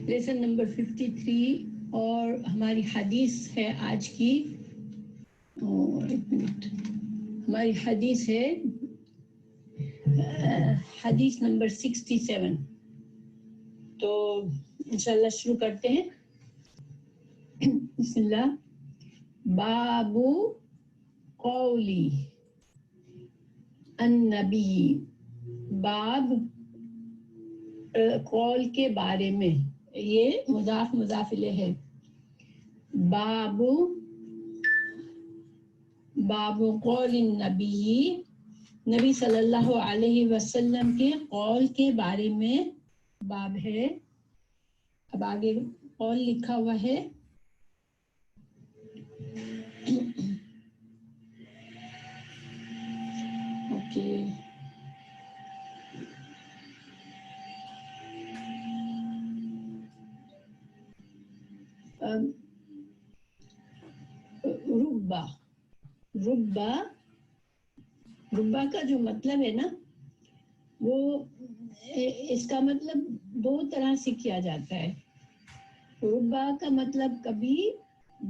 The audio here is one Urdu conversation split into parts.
لیسن نمبر 53 اور ہماری حدیث ہے آج کی، ایک منٹ، ہماری حدیث ہے حدیث نمبر 67. تو انشاءاللہ شروع کرتے ہیں. بسم اللہ. بابو قولی النبی، باب قول کے بارے میں، یہ مضاف مضاف الیہ ہے. باب قول النبی، نبی صلی اللہ علیہ وسلم کے قول کے بارے میں باب ہے. اب آگے قول لکھا ہوا ہے. اوکے، ربا کا جو مطلب ہے نا، وہ اس کا مطلب دو طرح سے کیا جاتا ہے. ربا کا مطلب کبھی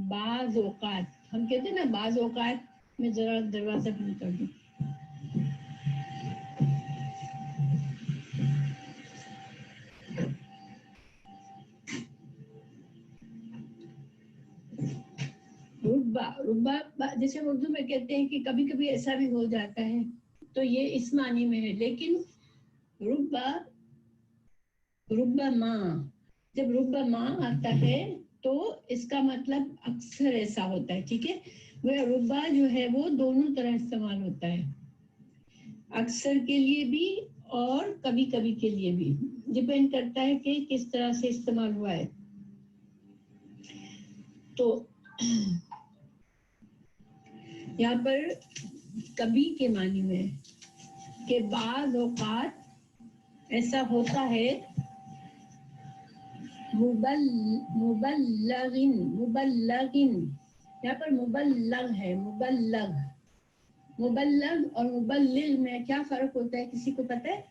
بعض اوقات، ہم کہتے ہیں نا بعض اوقات، میں ذرا دروازہ بند کر دوں. ربا جیسے اردو میں کہتے ہیں کہ کبھی کبھی ایسا بھی ہو جاتا ہے، تو یہ اس معنی میں ہے. لیکن ربا ماں، جب ربا ماں آتا ہے تو اس کا مطلب اکثر ایسا ہوتا ہے. ٹھیک ہے، وہ ربا جو ہے وہ دونوں طرح استعمال ہوتا ہے، اکثر کے لیے بھی اور کبھی کبھی کے لیے بھی، ڈیپینڈ کرتا ہے کہ کس طرح سے استعمال ہوا ہے. تو یہاں پر کبھی کے معنی میں کہ بعض اوقات ایسا ہوتا ہے. مبلغن، یہاں پر مبلغ ہے. مبلغ اور مبلغ میں کیا فرق ہوتا ہے، کسی کو پتہ ہے؟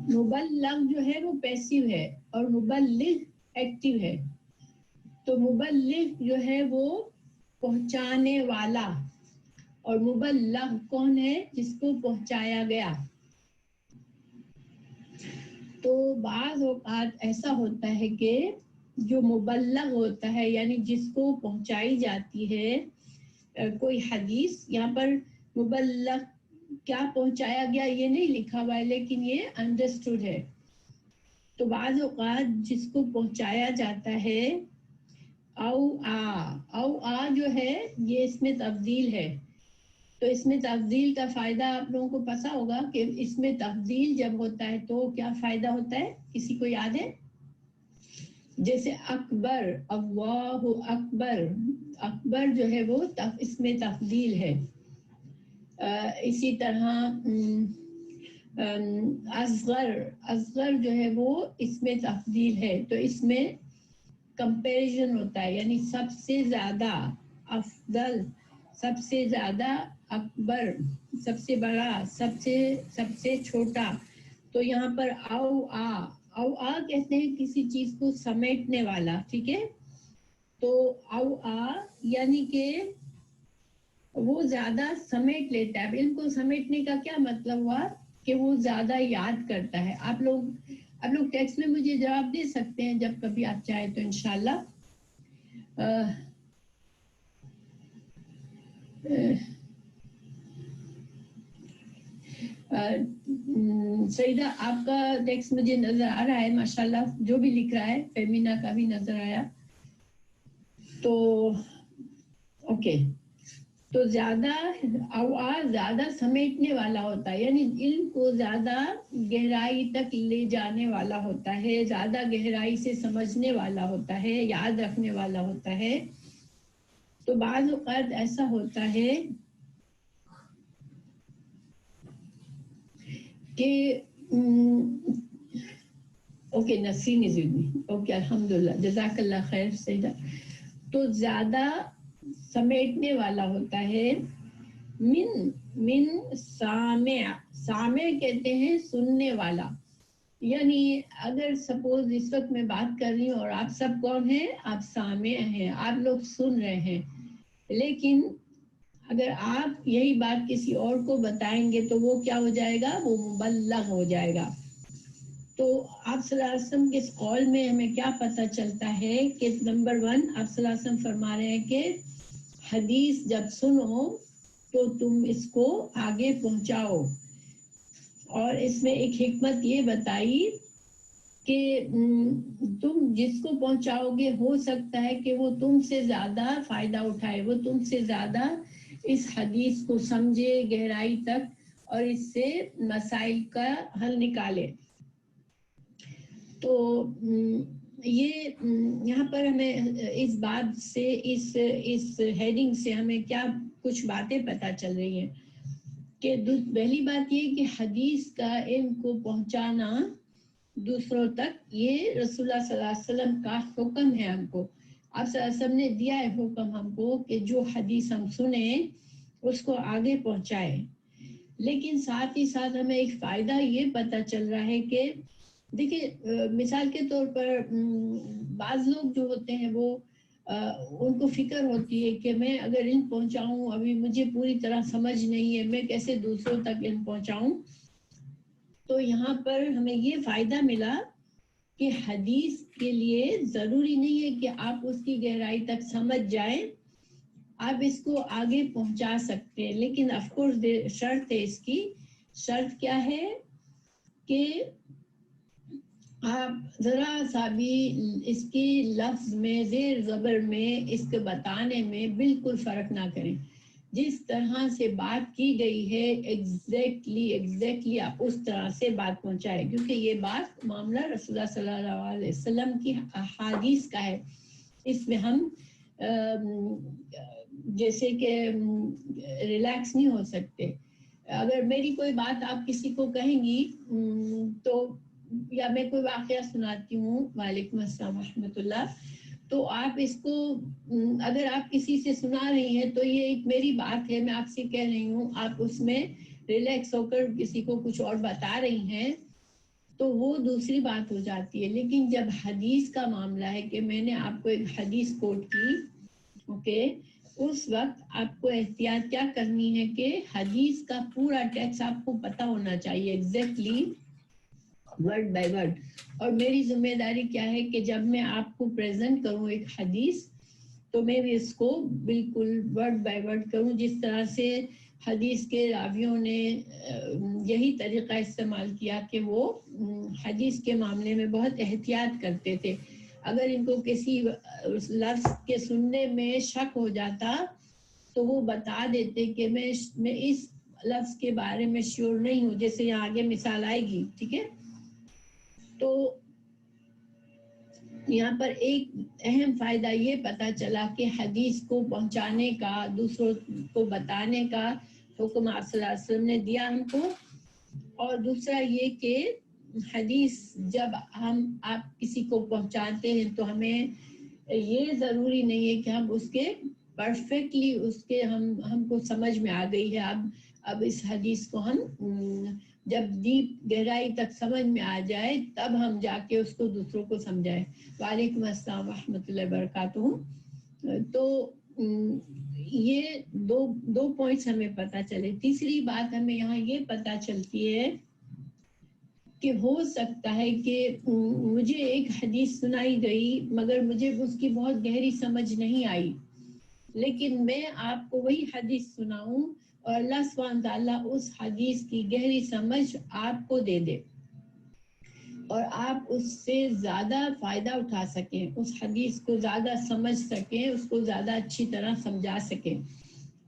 مبلغ جو ہے وہ پیسیو ہے اور مبلغ ایکٹیو ہے. تو مبلغ جو ہے وہ پہنچانے والا، اور مبلغ کون ہے؟ جس کو پہنچایا گیا. تو بعض اوقات ایسا ہوتا ہے کہ جو مبلغ ہوتا ہے، یعنی جس کو پہنچائی جاتی ہے کوئی حدیث، یہاں پر مبلغ کیا پہنچایا گیا یہ نہیں لکھا ہوا ہے، لیکن یہ انڈرسٹوڈ ہے. تو بعض اوقات جس کو پہنچایا جاتا ہے، او آ جو ہے یہ اس میں تبدیل ہے. تو اس میں تفضیل کا فائدہ آپ لوگوں کو پتا ہوگا کہ اس میں تفضیل جب ہوتا ہے تو کیا فائدہ ہوتا ہے، کسی کو یاد ہے؟ جیسے اکبر، اللہ اکبر، اکبر جو ہے وہ اس میں تفضیل ہے. اسی طرح اصغر جو ہے وہ اس میں تفضیل ہے. تو اس میں کمپیریزن ہوتا ہے، یعنی سب سے زیادہ افضل، سب سے زیادہ اکبر، سب سے بڑا، سب سے چھوٹا. تو یہاں پر او آ کہتے ہیں کسی چیز کو سمیٹنے والا. ٹھیک ہے، تو او آ یعنی کہ وہ زیادہ سمیٹ لیتا ہے. علم کو سمیٹنے کا کیا مطلب ہوا کہ وہ زیادہ یاد کرتا ہے. آپ لوگ ٹیکسٹ میں مجھے جواب دے سکتے ہیں جب کبھی آپ چاہیں تو انشاءاللہ. سیدہ آپ کا ٹیکسٹ مجھے نظر آ رہا ہے ماشاءاللہ، جو بھی لکھ رہا ہے. فیمینا کا بھی نظر آیا. تو اوکے، تو زیادہ سمیٹنے والا ہوتا ہے، یعنی علم کو زیادہ گہرائی تک لے جانے والا ہوتا ہے، زیادہ گہرائی سے سمجھنے والا ہوتا ہے، یاد رکھنے والا ہوتا ہے. تو بعض اوقات ایسا ہوتا ہے کہ اوکے نسیم ازدی، اوکے الحمدللہ، جزاک اللہ خیر سیدہ. تو زیادہ سمیٹنے والا ہوتا ہے من سامع، سامع کہتے ہیں سننے والا، یعنی اگر سپوز اس وقت میں بات کر رہی ہوں اور آپ سب کون ہیں، آپ سامع ہیں، آپ لوگ سن رہے ہیں، لیکن اگر آپ یہی بات کسی اور کو بتائیں گے تو وہ کیا ہو جائے گا، وہ مبلغ ہو جائے گا۔ تو آپ صلی اللہ علیہ وسلم کے اس قول میں ہمیں کیا پتہ چلتا ہے کہ نمبر 1 آپ صلی اللہ علیہ وسلم فرما رہے ہیں کہ حدیث جب سنو تو تم اس کو آگے پہنچاؤ، اور اس میں ایک حکمت یہ بتائی کہ تم جس کو پہنچاؤ گے ہو سکتا ہے کہ وہ تم سے زیادہ فائدہ اٹھائے، وہ تم سے زیادہ اس حدیث کو سمجھے گہرائی تک اور اس سے مسائل کا حل نکالے۔ تو یہ یہاں پر ہمیں اس بات سے اس ہیڈنگ سے ہمیں کیا کچھ باتیں پتہ چل رہی ہیں کہ پہلی بات یہ کہ حدیث کا علم کو پہنچانا دوسروں تک یہ رسول اللہ صلی اللہ علیہ وسلم کا حکم ہے ہم کو، آپ صلی اللہ علیہ وسلم نے دیا ہے حکم ہم کو کہ جو حدیث ہم سنیں اس کو آگے پہنچائیں۔ لیکن ساتھ ہی ساتھ ہمیں ایک فائدہ یہ پتہ چل رہا ہے کہ دیکھیں مثال کے طور پر بعض لوگ جو ہوتے ہیں وہ ان کو فکر ہوتی ہے کہ میں اگر علم پہنچاؤں، ابھی مجھے پوری طرح سمجھ نہیں ہے، میں کیسے دوسروں تک علم پہنچاؤں۔ تو یہاں پر ہمیں یہ فائدہ ملا کہ حدیث کے لیے ضروری نہیں ہے کہ آپ اس کی گہرائی تک سمجھ جائیں، آپ اس کو آگے پہنچا سکتے ہیں، لیکن آف کورس شرط ہے، اس کی شرط کیا ہے کہ آپ ذرا سا بھی اس کی لفظ میں زیر زبر میں اس کے بتانے میں بالکل فرق نہ کریں، جس طرح سے بات کی گئی ہے ایگزیکٹلی آپ اس طرح سے بات پہنچائے، کیونکہ یہ بات معاملہ رسول اللہ صلی اللہ علیہ وسلم کی احادیث کا ہے، اس میں ہم جیسے کہ ریلیکس نہیں ہو سکتے۔ اگر میری کوئی بات آپ کسی کو کہیں گی تو یا میں کوئی واقعہ سناتی ہوں، وعلیکم السلام ورحمۃ اللہ، تو آپ اس کو اگر آپ کسی سے سنا رہی ہیں تو یہ ایک میری بات ہے، میں آپ سے کہہ رہی ہوں، آپ اس میں ریلیکس ہو کر کسی کو کچھ اور بتا رہی ہیں تو وہ دوسری بات ہو جاتی ہے۔ لیکن جب حدیث کا معاملہ ہے کہ میں نے آپ کو ایک حدیث کوٹ کی، اوکے، اس وقت آپ کو احتیاط کیا کرنی ہے کہ حدیث کا پورا ٹیکسٹ آپ کو پتہ ہونا چاہیے ایگزیکٹلی ورڈ بائی ورڈ، اور میری ذمہ داری کیا ہے کہ جب میں آپ کو پریزنٹ کروں ایک حدیث تو میں بھی اس کو بالکل ورڈ بائی ورڈ کروں، جس طرح سے حدیث کے راویوں نے یہی طریقہ استعمال کیا کہ وہ حدیث کے معاملے میں بہت احتیاط کرتے تھے، اگر ان کو کسی لفظ کے سننے میں شک ہو جاتا تو وہ بتا دیتے کہ میں اس لفظ کے بارے میں شیور نہیں ہوں، جیسے یہاں آگے مثال آئے گی، ٹھیک ہے۔ تو یہاں پر ایک اہم فائدہ یہ پتا چلا کہ حدیث کو پہنچانے کا، دوسروں کو بتانے کا حکم آپ صلی اللہ علیہ وسلم نے دیا ہم کو، اور دوسرا یہ کہ حدیث جب آپ کسی کو پہنچاتے ہیں تو ہمیں یہ ضروری نہیں ہے کہ ہم اس کے پرفیکٹلی اس کے ہم کو سمجھ میں آ گئی ہے، اب اس حدیث کو ہم جب ڈیپ گہرائی تک سمجھ میں آ جائے تب ہم جا کے اس کو دوسروں کو سمجھائیں۔ وعلیکم السلام ورحمۃ اللہ وبرکاتہ۔ تو یہ دو پوائنٹس ہمیں پتہ چلے۔ تیسری بات ہمیں یہاں یہ پتہ چلتی ہے کہ ہو سکتا ہے کہ مجھے ایک حدیث سنائی گئی مگر مجھے اس کی بہت گہری سمجھ نہیں آئی، لیکن میں آپ کو وہی حدیث سناؤں اور اللہ سبحانہ تعالیٰ اس حدیث کی گہری سمجھ آپ کو دے دے اور آپ اس سے زیادہ فائدہ اٹھا سکیں، اس حدیث کو زیادہ سمجھ سکیں، اس کو زیادہ اچھی طرح سمجھا سکیں،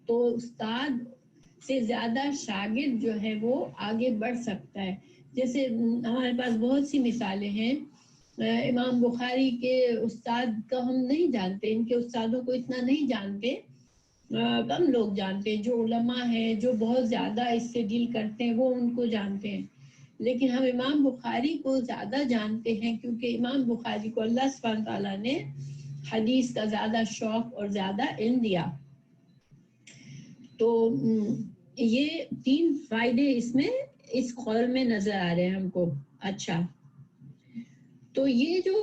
تو استاد سے زیادہ شاگرد جو ہے وہ آگے بڑھ سکتا ہے۔ جیسے ہمارے پاس بہت سی مثالیں ہیں، امام بخاری کے استاد کو ہم نہیں جانتے، ان کے استادوں کو اتنا نہیں جانتے، کم لوگ جانتے ہیں، جو علماء ہیں جو بہت زیادہ اس سے ڈیل کرتے ہیں وہ ان کو جانتے ہیں، لیکن ہم امام بخاری کو زیادہ جانتے ہیں کیونکہ امام بخاری کو اللہ سبحانہ تعالیٰ نے حدیث کا زیادہ شوق اور زیادہ علم دیا۔ تو یہ 3 فائدے اس میں اس قول میں نظر آ رہے ہیں ہم کو. اچھا تو یہ جو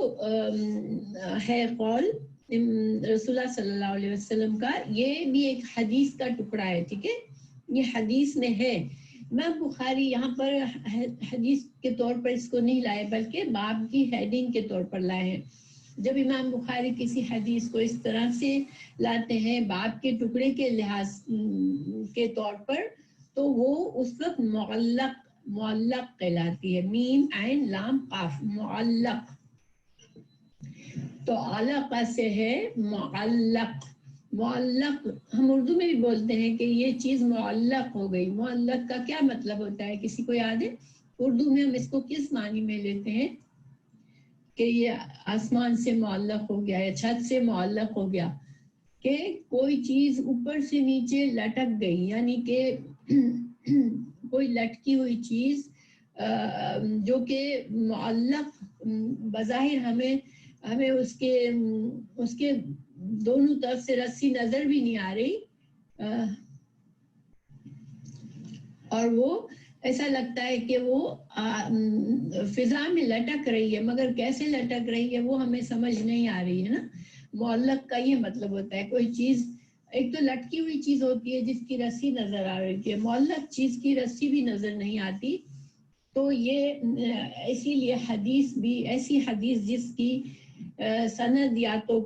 ہے قول رسول اللہ صلی اللہ علیہ وسلم کا، یہ بھی ایک حدیث کا ٹکڑا ہے. ٹھیک ہے، یہ حدیث میں ہے. امام بخاری یہاں پر حدیث کے طور پر اس کو نہیں لائے بلکہ باب کی ہیڈنگ کے طور پر لائے ہیں. جب امام بخاری کسی حدیث کو اس طرح سے لاتے ہیں باب کے ٹکڑے کے لحاظ کے طور پر، تو وہ اس وقت معلق کہلاتی ہے. میم عین لام قاف، معلق. تو علقہ سے ہے معلق. معلق ہم اردو میں بھی بولتے ہیں کہ یہ چیز معلق ہو گئی. معلق کا کیا مطلب ہوتا ہے، کسی کو یاد ہے؟ اردو میں ہم اس کو کس معنی میں لیتے ہیں کہ یہ آسمان سے معلق ہو گیا یا چھت سے معلق ہو گیا، کہ کوئی چیز اوپر سے نیچے لٹک گئی، یعنی کہ کوئی لٹکی ہوئی چیز جو کہ معلق بظاہر ہمیں اس کے دونوں طرف سے رسی نظر بھی نہیں آ رہی، اور وہ ایسا لگتا ہے کہ وہ فضا میں لٹک رہی ہے، مگر کیسے لٹک رہی ہے وہ ہمیں سمجھ نہیں آ رہی ہے نا. معلق کا یہ مطلب ہوتا ہے کوئی چیز، ایک تو لٹکی ہوئی چیز ہوتی ہے جس کی رسی نظر آ رہی ہے، معلق چیز کی رسی بھی نظر نہیں آتی. تو یہ اسی لیے حدیث بھی ایسی حدیث جس کی سند یا تو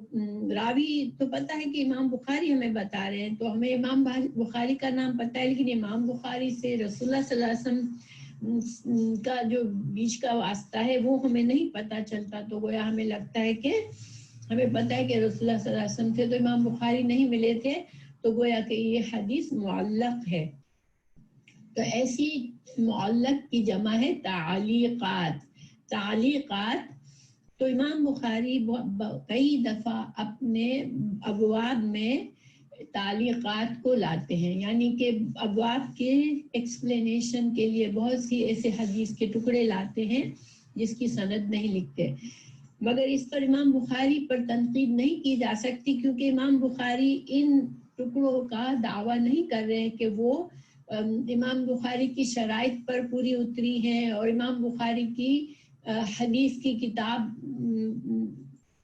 راوی تو پتہ ہے کہ امام بخاری ہمیں بتا رہے ہیں تو ہمیں امام بخاری کا نام پتہ ہے، لیکن امام بخاری سے رسول اللہ صلی اللہ علیہ وسلم کا جو بیچ کا واسطہ ہے وہ ہمیں نہیں پتہ چلتا. تو گویا ہمیں لگتا ہے کہ ہمیں پتہ ہے کہ رسول اللہ صلی اللہ علیہ وسلم سے تو امام بخاری نہیں ملے تھے، تو گویا کہ یہ حدیث معلق ہے. تو ایسی معلق کی جمع ہے تعلیقات. تعلیقات تو امام بخاری کئی دفعہ اپنے ابواب میں تعلیقات کو لاتے ہیں، یعنی کہ ابواب کے ایکسپلینیشن کے لیے بہت سی ایسے حدیث کے ٹکڑے لاتے ہیں جس کی سند نہیں لکھتے. مگر اس پر امام بخاری پر تنقید نہیں کی جا سکتی، کیونکہ امام بخاری ان ٹکڑوں کا دعویٰ نہیں کر رہے کہ وہ امام بخاری کی شرائط پر پوری اتری ہیں اور امام بخاری کی حدیث کی کتاب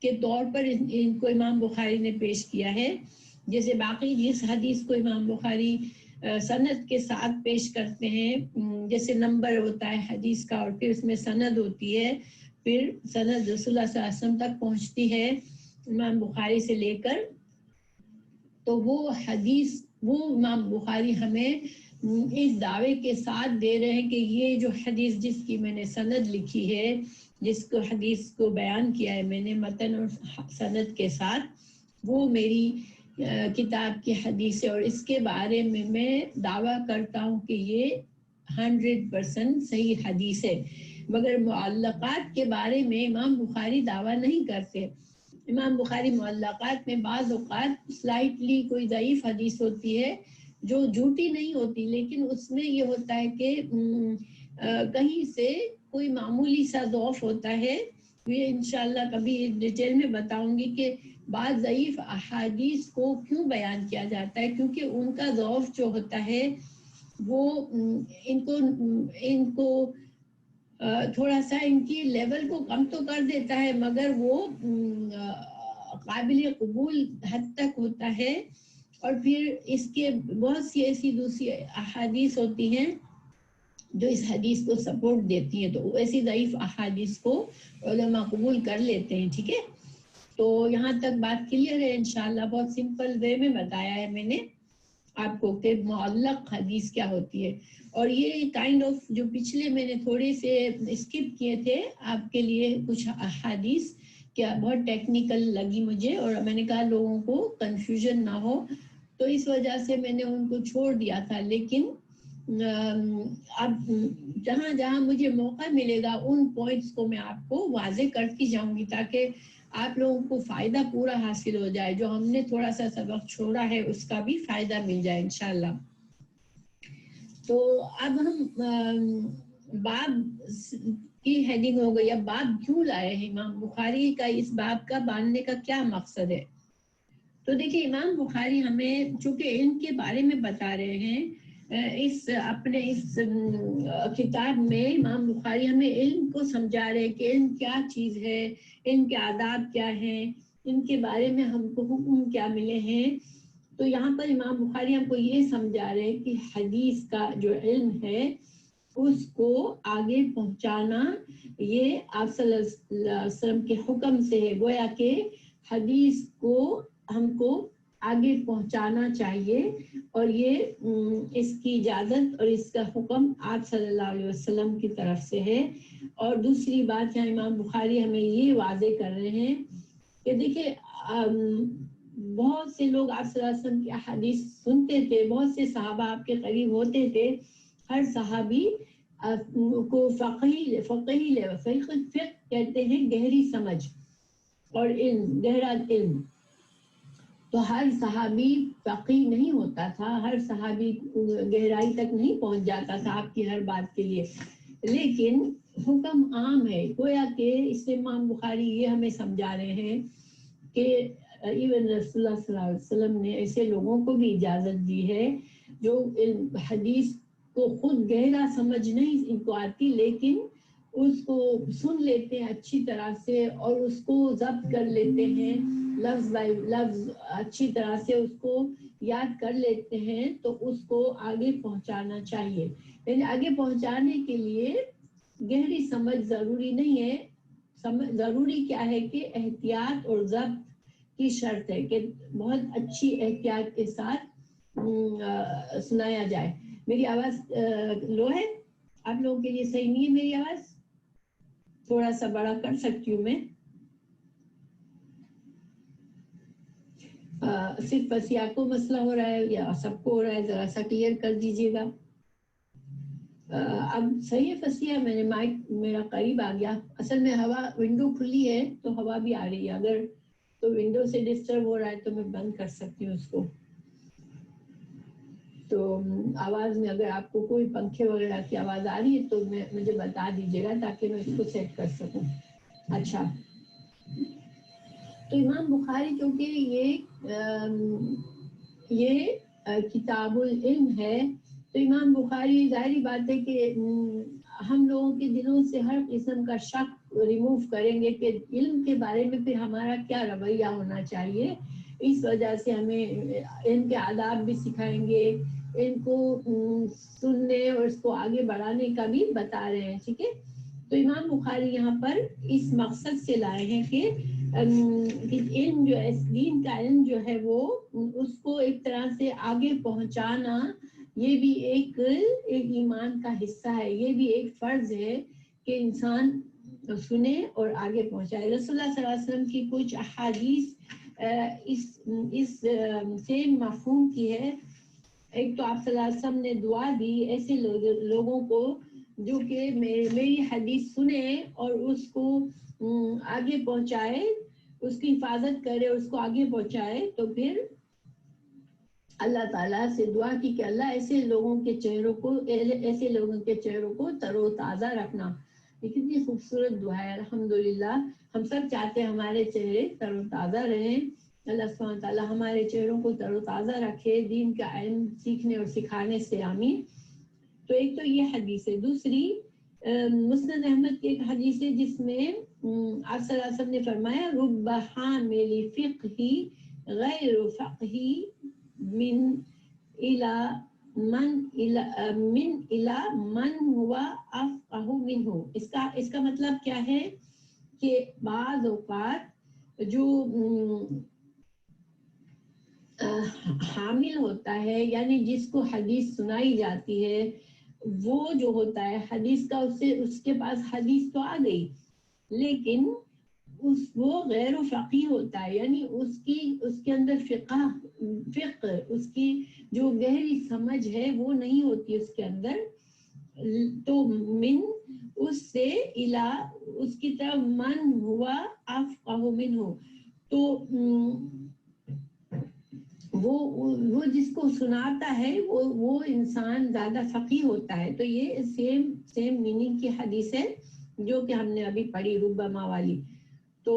کے طور پر ان کو امام بخاری نے پیش کیا ہے. جیسے باقی جس حدیث کو امام بخاری سند کے ساتھ پیش کرتے ہیں، جیسے نمبر ہوتا ہے حدیث کا اور پھر اس میں سند ہوتی ہے، پھر سند رسول اللہ صلی اللہ علیہ وسلم تک پہنچتی ہے امام بخاری سے لے کر، تو وہ حدیث وہ امام بخاری ہمیں اس دعوے کے ساتھ دے رہے ہیں کہ یہ جو حدیث جس کی میں نے سند لکھی ہے، جس کو حدیث کو بیان کیا ہے میں نے متن اور سند کے ساتھ، وہ میری کتاب کی حدیث ہے، اور اس کے بارے میں دعویٰ کرتا ہوں کہ یہ 100% صحیح حدیث ہے. مگر معلقات کے بارے میں امام بخاری دعویٰ نہیں کرتے. امام بخاری معلقات میں بعض اوقات سلائٹلی کوئی ضعیف حدیث ہوتی ہے جو جھوٹی نہیں ہوتی، لیکن اس میں یہ ہوتا ہے کہ کہیں سے کوئی معمولی سا ضعف ہوتا ہے. یہ انشاءاللہ کبھی ڈیٹیل میں بتاؤں گی کہ بعض ضعیف احادیث کو کیوں بیان کیا جاتا ہے، کیونکہ ان کا ضعف جو ہوتا ہے وہ ان کو تھوڑا سا ان کی لیول کو کم تو کر دیتا ہے، مگر وہ قابل قبول حد تک ہوتا ہے. اور پھر اس کے بہت سی ایسی دوسری احادیث ہوتی ہیں جو اس حدیث کو سپورٹ دیتی ہیں، تو ایسی ضعیف احادیث کو علماء قبول کر لیتے ہیں. ٹھیک ہے، تو یہاں تک بات کلیئر ہے انشاءاللہ. بہت سمپل وے میں بتایا ہے میں نے آپ کو کہ معلق حدیث کیا ہوتی ہے. اور یہ کائنڈ آف جو پچھلے میں نے تھوڑے سے اسکپ کیے تھے آپ کے لیے کچھ احادیث، کیا بہت ٹیکنیکل لگی مجھے، اور میں نے کہا لوگوں کو کنفیوژن نہ ہو، تو اس وجہ سے میں نے ان کو چھوڑ دیا تھا. لیکن اب جہاں جہاں مجھے موقع ملے گا ان پوائنٹس کو میں آپ کو واضح کرتی جاؤں گی تاکہ آپ لوگوں کو فائدہ پورا حاصل ہو جائے، جو ہم نے تھوڑا سا سبق چھوڑا ہے اس کا بھی فائدہ مل جائے انشاءاللہ. تو اب ہم باب کی ہیڈنگ ہو گئی. اب باب کیوں لائے ہیں امام بخاری کا، اس باب کا باندھنے کا کیا مقصد ہے؟ تو دیکھیں امام بخاری ہمیں چونکہ علم کے بارے میں بتا رہے ہیں، اس اپنے اس کتاب میں امام بخاری ہمیں علم کو سمجھا رہے کہ علم کیا چیز ہے، علم کے آداب کیا ہیں، ان کے بارے میں ہم کو حکم کیا ملے ہیں. تو یہاں پر امام بخاری ہم کو یہ سمجھا رہے کہ حدیث کا جو علم ہے اس کو آگے پہنچانا یہ آپ صلی اللہ علیہ وسلم کے حکم سے ہے. گویا کہ حدیث کو ہم کو آگے پہنچانا چاہیے، اور یہ اس کی اجازت اور اس کا حکم آپ صلی اللہ علیہ وسلم کی طرف سے ہے. اور دوسری بات یہاں امام بخاری ہمیں یہ واضح کر رہے ہیں کہ دیکھیں بہت سے لوگ آپ صلی اللہ علیہ وسلم کی احادیث سنتے تھے، بہت سے صحابہ آپ کے قریب ہوتے تھے. ہر صحابی کو فقہ کہتے ہیں گہری سمجھ اور علم، گہرا علم. تو ہر صحابی فقیہ نہیں ہوتا تھا، ہر صحابی گہرائی تک نہیں پہنچ جاتا تھا آپ کی ہر بات کے لیے، لیکن حکم عام ہے. گویا کہ اس سے امام بخاری یہ ہمیں سمجھا رہے ہیں کہ ایون رسول اللہ صلی اللہ علیہ وسلم نے ایسے لوگوں کو بھی اجازت دی ہے جو حدیث کو خود گہرا سمجھ نہیں ان کو آتی، لیکن اس کو سن لیتے ہیں اچھی طرح سے اور اس کو ضبط کر لیتے ہیں، لفظ بائی لفظ اچھی طرح سے اس کو یاد کر لیتے ہیں. تو اس کو آگے پہنچانا چاہیے. یعنی آگے پہنچانے کے لیے گہری سمجھ ضروری نہیں ہے. ضروری کیا ہے کہ احتیاط اور ضبط کی شرط ہے کہ بہت اچھی احتیاط کے ساتھ سنایا جائے. میری آواز لو ہے؟ آپ لوگوں کے لیے صحیح نہیں ہے میری آواز؟ تھوڑا سا بڑا کر سکتی ہوں میں. صرف فصیح کو مسئلہ ہو رہا ہے یا سب کو ہو رہا ہے؟ ذرا سا کلیئر کر دیجیے گا. اب صحیح ہے فصیح؟ میں نے مائک میرا قریب آ گیا. اصل میں ہوا ونڈو کھلی ہے تو ہوا بھی آ رہی ہے، اگر تو ونڈو سے ڈسٹرب ہو رہا ہے تو میں بند کر سکتی ہوں اس کو. تو آواز میں اگر آپ کو کوئی پنکھے وغیرہ کی آواز آ رہی ہے تو مجھے بتا دیجیے گا تاکہ میں اس کو سیٹ کر سکوں. اچھا، تو امام بخاری کیونکہ یہ کتاب العلم ہے تو امام بخاری ظاہری بات ہے کہ ہم لوگوں کے دلوں سے ہر قسم کا شک ریموو کریں گے کہ علم کے بارے میں پھر ہمارا کیا رویہ ہونا چاہیے. اس وجہ سے ہمیں علم کے آداب بھی سکھائیں گے، ان کو سننے اور اس کو آگے بڑھانے کا بھی بتا رہے ہیں. ٹھیک ہے، تو امام بخاری یہاں پر اس مقصد سے لائے ہیں کہ علم جو ہے، دین کا علم جو ہے وہ اس کو ایک طرح سے آگے پہنچانا یہ بھی ایک ایمان کا حصہ ہے. یہ بھی ایک فرض ہے کہ انسان سنے اور آگے پہنچائے. رسول اللہ صلی اللہ علیہ وسلم کی کچھ احادیث اس سیم مفہوم کی ہے. ایک تو آپ صلی اللہ علیہ وسلم نے دعا دی ایسے لوگوں کو جو کہ میری حدیث سنے اور اس کو آگے پہنچائے، اس کی حفاظت کرے اور اس کو آگے پہنچائے. تو پھر اللہ تعالیٰ سے دعا کی کہ اللہ ایسے لوگوں کے چہروں کو تر و تازہ رکھنا. یہ کتنی خوبصورت دعا ہے. الحمدللہ ہم سب چاہتے ہیں ہمارے چہرے تر و تازہ رہیں. اللہ سبحانہ تعالیٰ ہمارے چہروں کو تر و تازہ رکھے دین کا علم سیکھنے اور سکھانے سے، آمین. تو ایک تو یہ حدیث ہے. دوسری مسند احمد کی ایک حدیث ہے جس میں آپ صلی اللہ علیہ وسلم نے فرمایا رب حامل فقہ غیر فقہی من الى من ہوا افقہ منہ. اس کا مطلب کیا ہے کہ بعض اوقات جو حامل ہوتا ہے یعنی جس کو حدیث سنائی جاتی ہے وہ جو ہوتا ہے حدیث کا اس کے پاس حدیث تو آ گئی لیکن وہ غیر فقیہ ہوتا ہے، یعنی اس کے اندر فقہ اس کی جو گہری سمجھ ہے وہ نہیں ہوتی اس کے اندر. تو من اس سے الہ اس کی طرف من ہوا افقہ منہ، تو وہ جس کو سناتا ہے وہ انسان زیادہ فقیہ ہوتا ہے. تو یہ سیم میننگ کی حدیث ہے جو کہ ہم نے ابھی پڑھی ربما والی. تو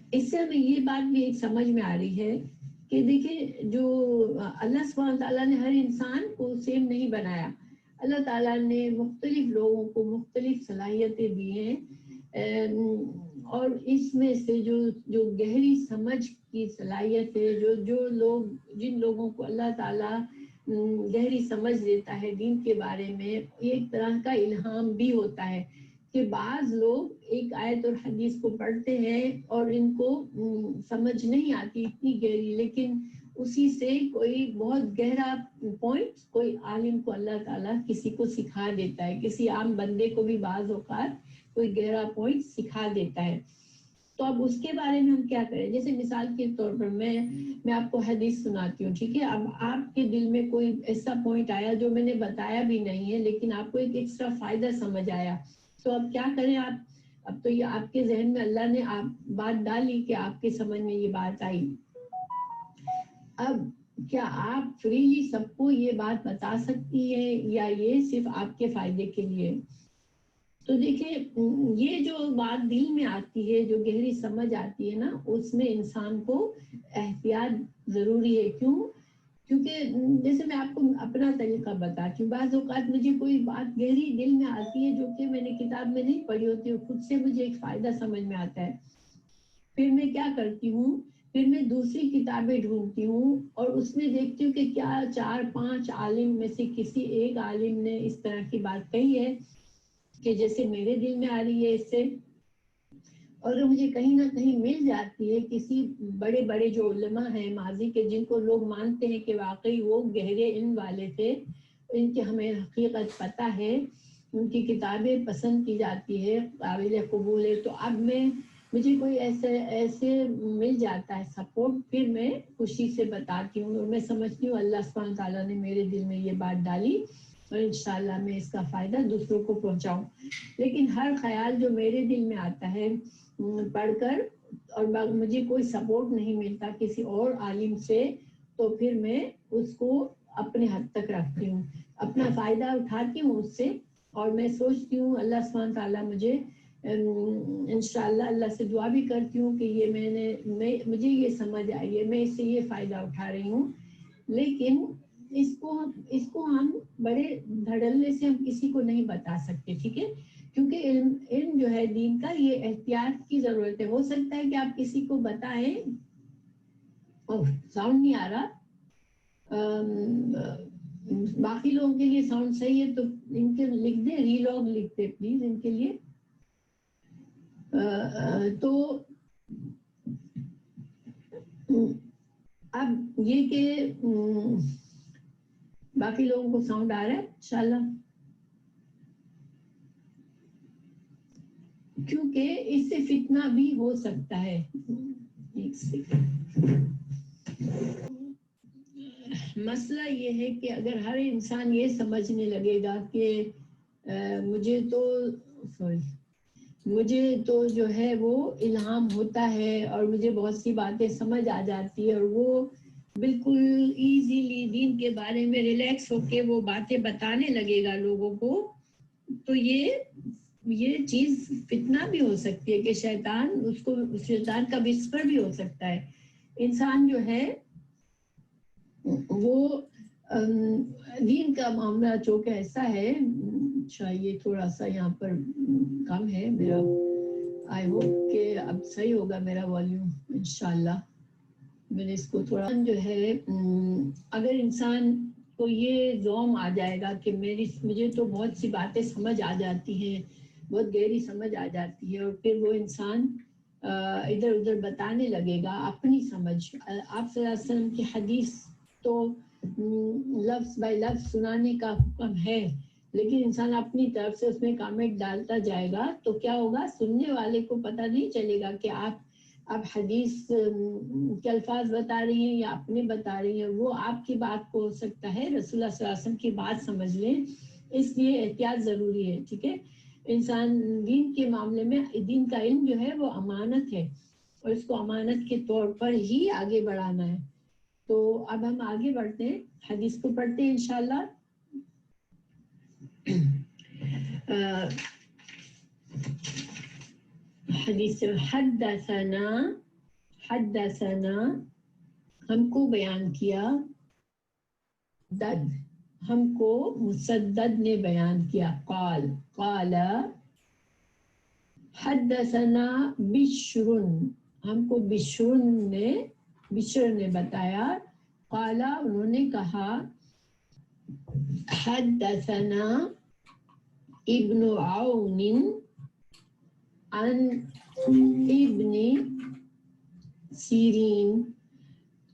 اس سے ہمیں یہ بات بھی ایک سمجھ میں آ رہی ہے کہ دیکھیں جو اللہ سبحانہ تعالیٰ نے ہر انسان کو سیم نہیں بنایا. اللہ تعالیٰ نے مختلف لوگوں کو مختلف صلاحیتیں دی ہیں, اور اس میں سے جو گہری سمجھ کی صلاحیت ہے, جو لوگ جن لوگوں کو اللہ تعالیٰ گہری سمجھ دیتا ہے دین کے بارے میں, ایک طرح کا الہام بھی ہوتا ہے کہ بعض لوگ ایک آیت اور حدیث کو پڑھتے ہیں اور ان کو سمجھ نہیں آتی اتنی گہری, لیکن اسی سے کوئی بہت گہرا پوائنٹ کوئی عالم کو اللہ تعالیٰ کسی کو سکھا دیتا ہے, کسی عام بندے کو بھی بعض اوقات کوئی گہرا پوائنٹ سکھا دیتا ہے. تو اب اس کے بارے میں ہم کیا کریں؟ جیسے مثال کے طور پر میں آپ کو حدیث سناتی ہوں, ٹھیک ہے. اب آپ کے دل میں کوئی ایسا پوائنٹ آیا جو میں نے بتایا بھی نہیں ہے, لیکن آپ کو ایک ایکسٹرا فائدہ سمجھ آیا, تو اب کیا کریں آپ؟ اب تو یہ آپ کے ذہن میں اللہ نے آپ بات ڈالی کہ آپ کے سمجھ میں یہ بات آئی. اب کیا آپ فریلی سب کو یہ بات بتا سکتی ہے یا یہ صرف آپ کے فائدے کے لیے؟ تو دیکھیں یہ جو بات دل میں آتی ہے, جو گہری سمجھ آتی ہے نا, اس میں انسان کو احتیاط ضروری ہے. کیونکہ جیسے میں آپ کو اپنا طریقہ بتاتی ہوں, بعض اوقات مجھے کوئی بات گہری دل میں آتی ہے جو کہ میں نے کتاب میں نہیں پڑھی ہوتی, خود سے مجھے ایک فائدہ سمجھ میں آتا ہے. پھر میں کیا کرتی ہوں, پھر میں دوسری کتابیں ڈھونڈتی ہوں اور اس میں دیکھتی ہوں کہ کیا 4-5 عالم میں سے کسی ایک عالم نے اس طرح کی بات کہی ہے کہ جیسے میرے دل میں آ رہی ہے اس سے. اور مجھے کہیں نہ کہیں مل جاتی ہے کسی بڑے بڑے جو علماء ہیں ماضی کے, جن کو لوگ مانتے ہیں کہ واقعی وہ گہرے علم والے تھے, ان کی ہمیں حقیقت پتہ ہے, ان کی کتابیں پسند کی جاتی ہے, قابل قبول ہے, تو اب مجھے کوئی ایسے مل جاتا ہے سپورٹ, پھر میں خوشی سے بتاتی ہوں اور میں سمجھتی ہوں اللہ سبحانہ تعالیٰ نے میرے دل میں یہ بات ڈالی اور انشاءاللہ میں اس کا فائدہ دوسروں کو پہنچاؤں. لیکن ہر خیال جو میرے دل میں آتا ہے پڑھ کر اور مجھے کوئی سپورٹ نہیں ملتا کسی اور عالم سے, تو پھر میں اس کو اپنے حد تک رکھتی ہوں, اپنا فائدہ اٹھاتی ہوں اس سے, اور میں سوچتی ہوں اللہ سبحانہ تعالیٰ مجھے انشاءاللہ اللہ سے دعا بھی کرتی ہوں کہ یہ مجھے یہ سمجھ آئی ہے, میں اس سے یہ فائدہ اٹھا رہی ہوں. لیکن اس کو ہم بڑے دھڑلے سے ہم کسی کو نہیں بتا سکتے, ٹھیک ہے, کیونکہ علم جو ہے دین کا یہ احتیاط کی ضرورت ہے. ہو سکتا ہے کہ آپ کسی کو بتائیں, ساؤنڈ نہیں آ رہا, باقی لوگوں کے لیے ساؤنڈ صحیح ہے تو ان کے لکھ دیں, ری لاگ لکھ دیں پلیز ان کے لیے. تو اب یہ کہ باقی لوگوں کو ساؤنڈ آ رہا ہے انشاءاللہ, کیونکہ اس سے فتنہ بھی ہو سکتا ہے. ایک سیکنڈ. مسئلہ یہ ہے کہ اگر ہر انسان یہ سمجھنے لگے گا کہ مجھے تو جو ہے وہ الہام ہوتا ہے اور مجھے بہت سی باتیں سمجھ آ جاتی ہے, اور وہ بالکل ایزیلی دین کے بارے میں ریلیکس ہو کے وہ باتیں بتانے لگے گا لوگوں کو, تو یہ چیز فتنہ بھی ہو سکتی ہے کہ شیطان کا وسپر بھی ہو سکتا ہے. انسان جو ہے وہ دین کا معاملہ چونکہ ایسا ہے, اچھا یہ تھوڑا سا یہاں پر کم ہے میرا, آئی ہوپ کہ اب صحیح ہوگا میرا والیوم انشاءاللہ. میں نے اس کو تھوڑا جو ہے, اگر انسان کو یہ زوم آ جائے گا کہ مجھے تو بہت سی باتیں سمجھ آ جاتی ہیں, بہت گہری سمجھ آ جاتی ہے, اور پھر وہ انسان ادھر ادھر بتانے لگے گا اپنی سمجھ. آپ صلی اللہ علیہ وسلم کی حدیث تو لفظ بائی لفظ سنانے کا حکم ہے, لیکن انسان اپنی طرف سے اس میں کامنٹ ڈالتا جائے گا تو کیا ہوگا, سننے والے کو پتہ نہیں چلے گا کہ آپ حدیث کے الفاظ بتا رہی ہیں یا اپنے بتا رہی ہیں. وہ آپ کی بات کو ہو سکتا ہے رسول اللہ صلی اللہ علیہ وسلم کی بات سمجھ لیں, اس لیے احتیاط ضروری ہے, ٹھیک ہے. انسان دین کے معاملے میں, دین کا علم جو ہے وہ امانت ہے اور اس کو امانت کے طور پر ہی آگے بڑھانا ہے. تو اب ہم آگے بڑھتے ہیں, حدیث کو پڑھتے ہیں انشاءاللہ. حدیث حدثنا حدثنا ہم کو بیان کیا، دد ہم کو مسدد نے بیان کیا، قال حدثنا بشر ہم کو بشر نے بتایا، قال انہوں نے کہا، حدثنا ابن عون عن ابن سیرین،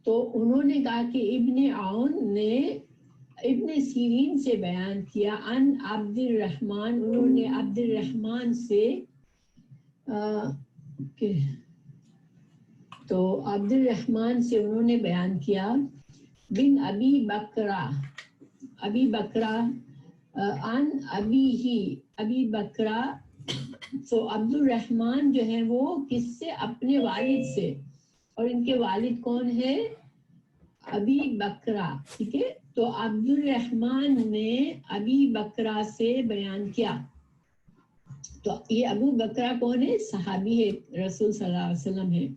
تو انہوں نے کہا کہ ابن عون نے ابن سیرین سے بیان کیا، عن عبد الرحمن انہوں نے عبد الرحمن سے تو عبد الرحمن سے انہوں نے بیان کیا، بن ابی بکرہ عن ابی بکرہ، تو عبد الرحمن جو ہے وہ کس سے؟ اپنے والد سے، اور ان کے والد کون ہے؟ ابی بکرہ، ٹھیک ہے، تو عبد الرحمن نے ابی بکرہ سے بیان کیا، تو یہ ابو بکرہ کون ہے؟ صحابی ہے، رسول صلی اللہ علیہ وسلم ہے،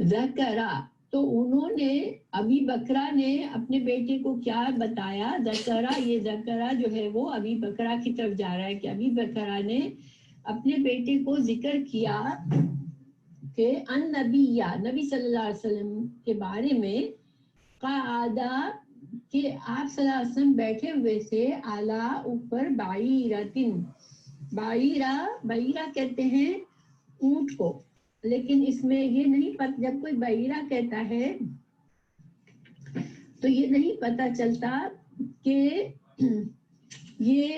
ذکرہ، تو انہوں نے ابی بکرہ نے اپنے بیٹے کو کیا بتایا؟ ذکرہ، یہ ذکرہ جو ہے وہ ابی بکرہ کی طرف جا رہا ہے کہ ابی بکرہ نے اپنے بیٹے کو ذکر کیا کہ نبی صلی اللہ علیہ وسلم کے بارے میں، قعدہ کہ آپ صلی اللہ علیہ وسلم بیٹھے ہوئے تھے، اعلیٰ اوپر، بعیرتن، بعیرہ کہتے ہیں اونٹ کو، لیکن اس میں یہ نہیں پتہ، جب کوئی بعیرہ کہتا ہے تو یہ نہیں پتہ چلتا کہ یہ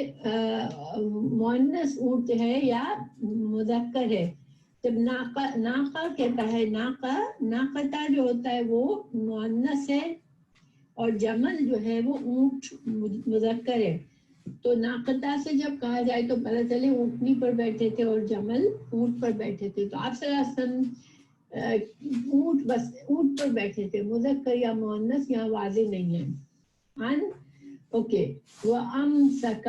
مؤنث اونٹ ہے یا مذکر ہے۔ جب ناقہ کہتا ہے، ناقتا جو ہوتا ہے وہ مؤنث ہے، اور جمل جو ہے وہ اونٹ مذکر ہے، تو ناقتا سے جب کہا جائے تو پتہ چلے اونٹنی پر بیٹھے تھے اور جمل اونٹ پر بیٹھے تھے، تو آپ صلی اللہ علیہ وسلم اونٹ پر بیٹھے تھے، مذکر یا مؤنث یہاں واضح نہیں ہے۔ اوکے، وَأَمْسَكَ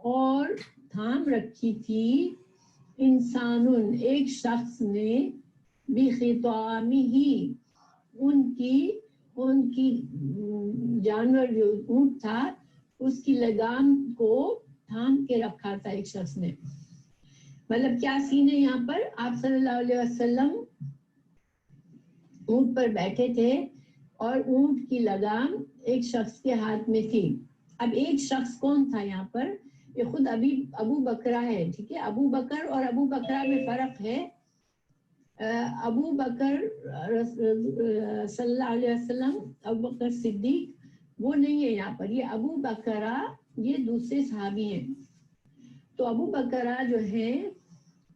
اور تھام رکھی تھی، انسان ایک شخص نے، بِخِطَامِهِ ان کی جانور جو اونٹ تھا اس کی لگام کو تھام کے رکھا تھا ایک شخص نے، مطلب کیا سین ہے یہاں پر؟ آپ صلی اللہ علیہ وسلم اونٹ پر بیٹھے تھے اور اونٹ کی لگام ایک شخص کے ہاتھ میں تھی۔ اب ایک شخص کون تھا یہاں پر؟ یہ خود ابو بکرہ ہے، ٹھیک ہے، ابو بکر اور ابو بکرہ میں فرق ہے۔ ابو بکر صلی اللہ علیہ وسلم، ابو بکر صدیق وہ نہیں ہے یہاں پر، یہ ابو بکرہ یہ دوسرے صحابی ہیں۔ تو ابو بکرہ جو ہے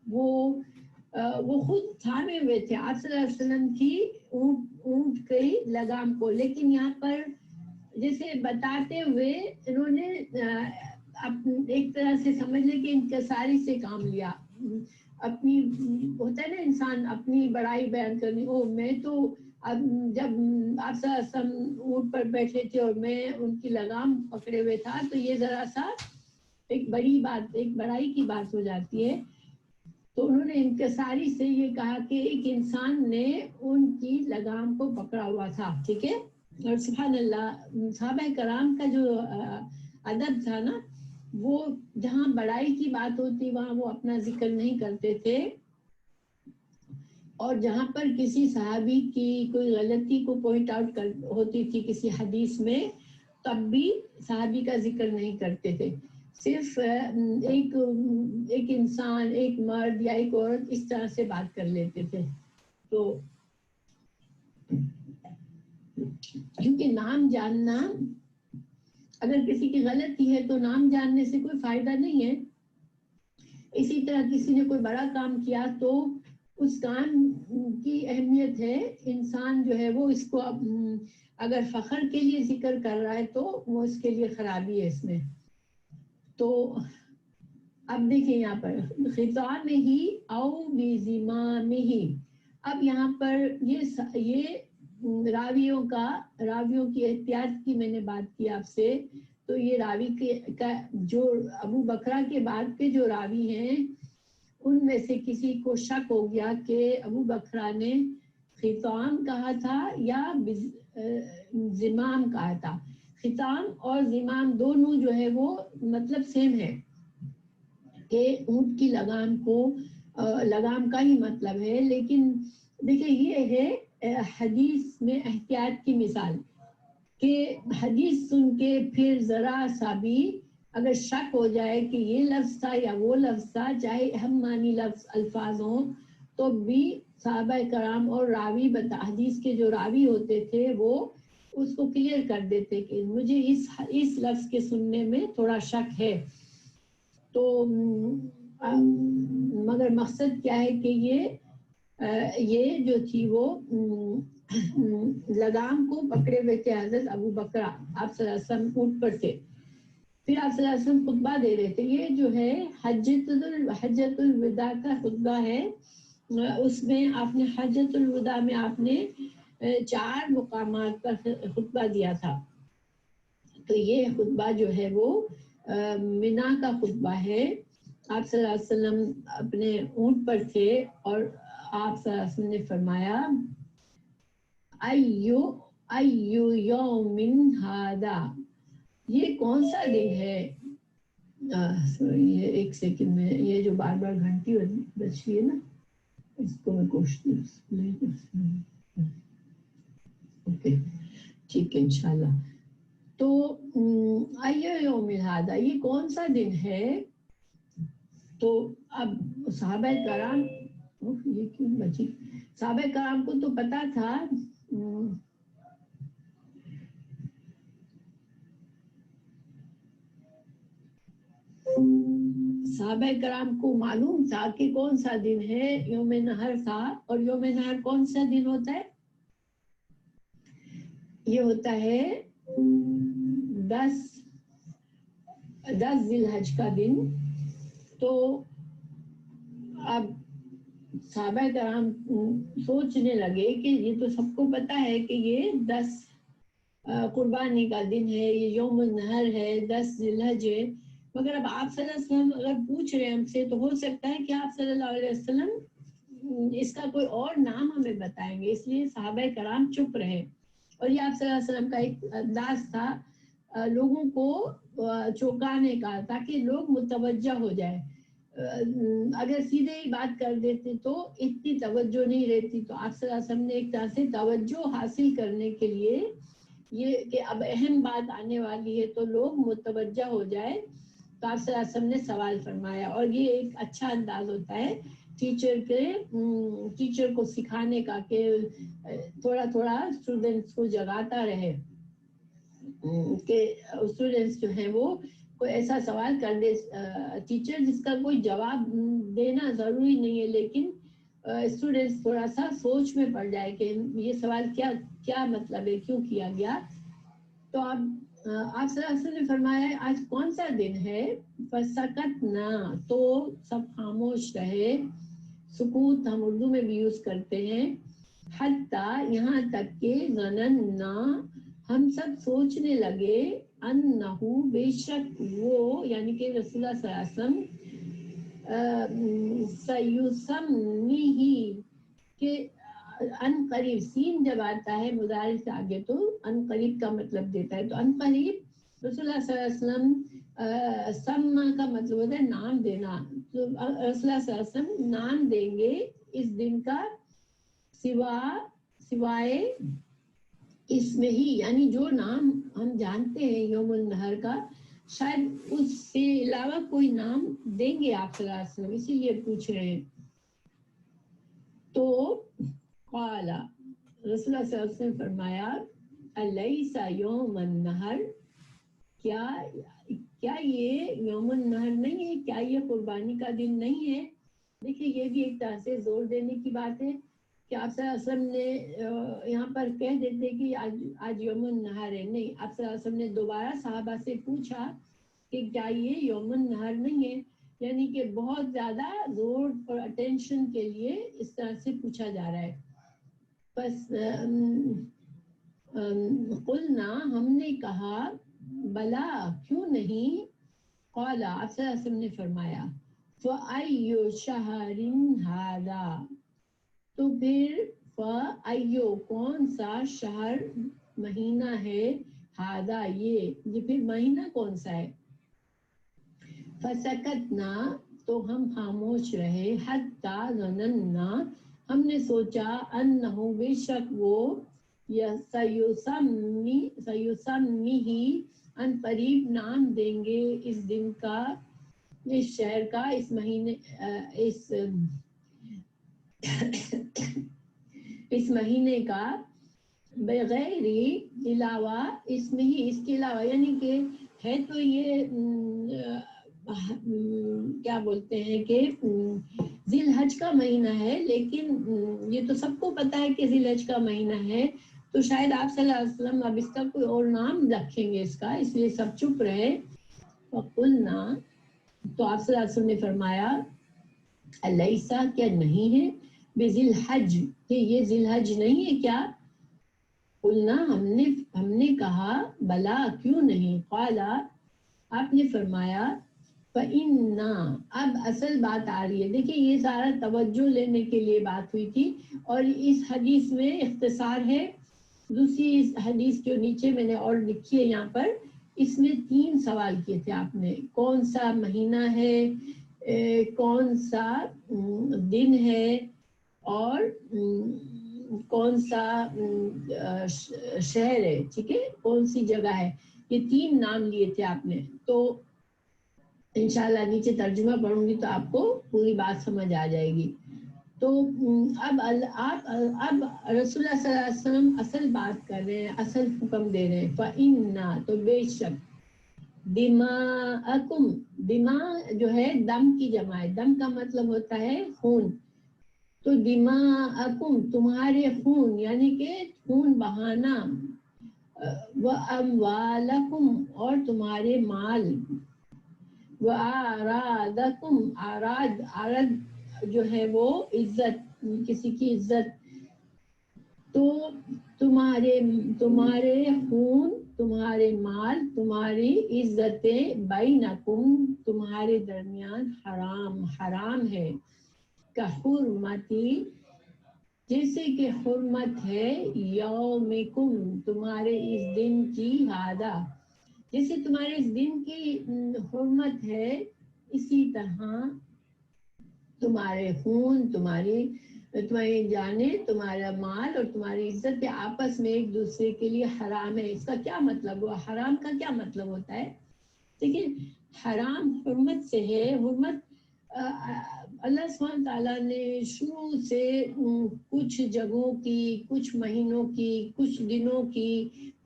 وہ خود تھامے ہوئے تھے آپ صلی اللہ علیہ وسلم کی اونٹ کی لگام کو، لیکن یہاں پر جیسے بتاتے ہوئے انہوں نے ایک طرح سے سمجھ لے کہ انکساری سے کام لیا، اپنی ہوتا ہے نا انسان اپنی بڑائی بیان کرنی، میں تو جب آپ صلی اللہ علیہ وسلم اونٹ پر بیٹھے تھے اور میں ان کی لگام پکڑے ہوئے تھا، تو یہ ذرا سا ایک بڑی بات، ایک بڑائی کی بات ہو جاتی ہے۔ تو انہوں نے انکساری سے یہ کہا کہ ایک انسان نے ان کی لگام کو پکڑا ہوا تھا، ٹھیک ہے، اور سبحان اللہ صحابہ کرام کا جو ادب تھا نا، وہ جہاں بڑائی کی بات ہوتی وہاں وہ اپنا ذکر نہیں کرتے تھے، اور جہاں پر کسی صحابی کی کوئی غلطی کو پوائنٹ آؤٹ ہوتی تھی کسی حدیث میں، تب بھی صحابی کا ذکر نہیں کرتے تھے، صرف ایک انسان، ایک مرد یا ایک عورت اس طرح سے بات کر لیتے تھے۔ تو کیونکہ نام جاننا، اگر کسی کی غلطی ہے تو نام جاننے سے کوئی فائدہ نہیں ہے، اسی طرح کسی نے کوئی بڑا کام کیا تو اس کام کی اہمیت ہے، انسان جو ہے وہ اس کو اگر فخر کے لیے ذکر کر رہا ہے تو وہ اس کے لیے خرابی ہے اس میں۔ تو اب دیکھیں یہاں پر خطامہ او بزمامہ، اب یہاں پر یہ راویوں کی احتیاط کی میں نے بات کی آپ سے، تو یہ راوی کا جو ابو بکرہ کے بعد کے جو راوی ہیں ان میں سے کسی کو شک ہو گیا کہ ابو بکرہ نے خطام کہا تھا یا زمام کہا تھا. خطام اور زمام دونوں جو ہے وہ مطلب سیم ہے کہ اونٹ کی لگام کو لگام کا ہی مطلب ہے. لیکن دیکھیں یہ ہے حدیث میں احتیاط کی مثال کہ حدیث سن کے پھر ذرا سا بھی اگر شک ہو جائے کہ یہ لفظ تھا یا وہ لفظ تھا، چاہے اہم معنی لفظ الفاظ ہوں، تو بھی صحابہ کرام اور راوی حدیث کے جو راوی ہوتے تھے وہ اس کو کلیئر کر دیتے کہ مجھے اس لفظ کے سننے میں تھوڑا شک ہے. تو مگر مقصد کیا ہے کہ یہ جو تھی وہ لگام کو پکڑے ہوئے تھے حضرت ابو بکر، آپ صلی اللہ علیہ وسلم اونٹ پر تھے. پھر آپ صلی اللہ علیہ وسلم خطبہ دے رہے تھے. یہ جو ہے حجۃ الوداع کا خطبہ ہے. اس میں آپ نے حجۃ الوداع میں آپ نے 4 مقامات پر خطبہ دیا تھا. تو یہ خطبہ جو ہے وہ منا کا خطبہ ہے. آپ صلی اللہ علیہ وسلم اپنے اونٹ پر تھے اور آپ صلی اللہ علیہ وسلم نے فرمایا ایو یوم ھذا، یہ کون سا دن ہے. یہ ایک سیکنڈ میں یہ جو بار بار گھنٹی بج رہی ہے نا، اس کو میں کوشتی اوکے ٹھیک ہے انشاءاللہ. تو ایو یوم ھذا، یہ کون سا دن ہے. تو اب صحابہ کرام یہ کیوں بچی، صحابہ کرام کو تو پتا تھا، صحابہ کرام کو معلوم تھا کہ کون سا دن ہے. یوم نحر تھا، اور یوم نحر کون سا دن ہوتا ہے، یہ ہوتا ہے 10 ذی الحج کا دن. تو اب صحابہ کرام سوچنے لگے کہ یہ تو سب کو پتا ہے کہ یہ 10 قربانی کا دن ہے، یہ یوم النحر ہے، 10 ذی الحج ہے. مگر اب آپ صلی اللہ علیہ وسلم اگر پوچھ رہے ہیں ہم سے، تو ہو سکتا ہے کہ آپ صلی اللہ علیہ وسلم اس کا کوئی اور نام ہمیں بتائیں گے. اس لیے صحابہ کرام چپ رہے. اور یہ آپ صلی اللہ علیہ وسلم کا ایک انداز تھا لوگوں کو چونکانے کا، تاکہ لوگ متوجہ ہو جائے. اگر سیدھے ہی بات کر دیتے تو اتنی توجہ نہیں رہتی. تو آپ صلی اللہ علیہ وسلم نے ایک طرح سے توجہ حاصل کرنے کے لیے یہ کہ اب اہم بات آنے والی ہے تو لوگ متوجہ ہو جائے، تو آپ صلی اللہ علیہ وسلم نے سوال فرمایا. اور یہ ایک اچھا انداز ہوتا ہے ٹیچر کو سکھانے کا کہ تھوڑا تھوڑا اسٹوڈنٹس کو جگاتا رہے کہ اسٹوڈنٹس جو ہیں وہ کوئی ایسا سوال کر دے ٹیچر جس کا کوئی جواب دینا ضروری نہیں ہے، لیکن اسٹوڈنٹس تھوڑا سا سوچ میں پڑ جائے کہ یہ سوال کیا مطلب ہے، کیوں کیا گیا. تو اب آپ صلی اللہ علیہ وسلم نے فرمایا آج کون سا دن ہے. فسکتنا، تو سب خاموش رہے. سکوت ہم اردو میں بھی یوز کرتے ہیں. حتی، یہاں تک کہ ظننا، ہم سب سوچنے لگے، انہو، بے شک وہ، یعنی کہ رسول اللہ صلی اللہ علیہ وسلم، سیسمیہ، کہ ان قریب، سین جب آتا ہے مضارع سے آگے تو ان قریب کا مطلب دیتا ہے. تو ان قریب رسول اللہ صلی اللہ علیہ وسلم، سما کا مطلب ہوتا ہے نام دینا. تو رسول اللہ صلی اللہ علیہ وسلم نام دیں گے اس دن کا، سوائے اس میں ہی، یعنی جو نام ہم جانتے ہیں یوم النحر کا، شاید اس سے علاوہ کوئی نام دیں گے آپ صلی اللہ علیہ وسلم، اسی لیے پوچھ رہے ہیں. تو قال، رسول اللہ صلی اللہ علیہ وسلم فرمایا، الیس یوم النحر، کیا یہ یوم النحر نہیں ہے، کیا یہ قربانی کا دن نہیں ہے. دیکھیے یہ بھی ایک طرح سے زور دینے کی بات ہے کہ آپ صلی اللہ علیہ وسلم نے یہاں پر کہہ دیتے کہ آج یوم النحر ہے. نہیں، آپ صلی اللہ علیہ وسلم نے دوبارہ صحابہ سے پوچھا کہ کیا یہ یوم النحر نہیں ہے، یعنی کہ بہت زیادہ زور اور اٹینشن کے لیے اس طرح سے پوچھا جا رہا ہے. بس قلنا، ہم نے کہا، بلا، کیوں نہیں. قال، آپ صلی اللہ علیہ وسلم نے فرمایا، فَأَيُّ شَهْرٍ هَذَا، تو پھر فَأَيُّ کون سا شہر مہینہ ہے ہادہ یہ پھر مہینہ کون سا ہے. فسکتنا تو ہم خاموش رہے حتی ظننا ہم نے سوچا انہو بے شک وہ سیسمی ہی ان قریب نام دیں گے اس دن کا اس شہر کا اس مہینے اس مہینے کا بغیر علاوہ اس میں ہی اس کے علاوہ یعنی کہ ہے تو یہ کیا بولتے ہیں کہ ذی الحج کا مہینہ ہے لیکن یہ تو سب کو پتا ہے کہ ذی الحج کا مہینہ ہے تو شاید آپ صلی اللہ علیہ وسلم اب اس کا کوئی اور نام رکھیں گے اس کا اس لیے سب چپ رہے. وقلنا تو آپ صلی اللہ علیہ وسلم نے فرمایا الیسا کیا نہیں ہے بذی الحج کہ یہ ذی الحج نہیں ہے کیا. قلنا ہم نے کہا بلا کیوں نہیں. قال آپ نے فرمایا فَإِنَّا اب اصل بات آ رہی ہے. دیکھیں یہ سارا توجہ لینے کے لیے بات ہوئی تھی اور اس حدیث میں اختصار ہے. دوسری حدیث جو نیچے میں نے اور لکھی ہے یہاں پر اس میں 3 سوال کیے تھے آپ نے. کون سا مہینہ ہے کون سا دن ہے اور کون سا شہر ہے ٹھیک ہے کون سی جگہ ہے. یہ 3 نام لیے تھے آپ نے. تو انشاءاللہ نیچے ترجمہ پڑھوں گی تو آپ کو پوری بات سمجھ آ جائے گی. تو اب رسول اللہ صلی اللہ علیہ وسلم اصل بات کر رہے ہیں اصل حکم دے رہے ہیں. فَإِنَّا تو بے شک دماءکم دماء جو ہے دم کی جمع ہے. دم کا مطلب ہوتا ہے خون. تو دماءکم تمہارے خون یعنی کہ خون بہانا وَأَمْوَالَكُمْ اور تمہارے مال وَأَعْرَاضَكُمْ آراد جو ہے وہ عزت کسی کی عزت. تو تمہارے خون تمہارے مال تمہاری عزتیں بینکم تمہارے درمیان حرام ہے. کحرمتی جیسے کہ حرمت ہے یومکم تمہارے اس دن کی ہادہ جیسے تمہارے اس دن کی حرمت ہے اسی طرح تمہارے خون تمہاری جانیں تمہارا مال اور تمہاری عزت آپس میں ایک دوسرے کے لیے حرام ہے. اس کا کیا مطلب ہوا حرام کا کیا مطلب ہوتا ہے. دیکھیں حرام حرمت سے ہے. حرمت اللہ سبحانہ تعالیٰ نے شروع سے کچھ جگہوں کی کچھ مہینوں کی کچھ دنوں کی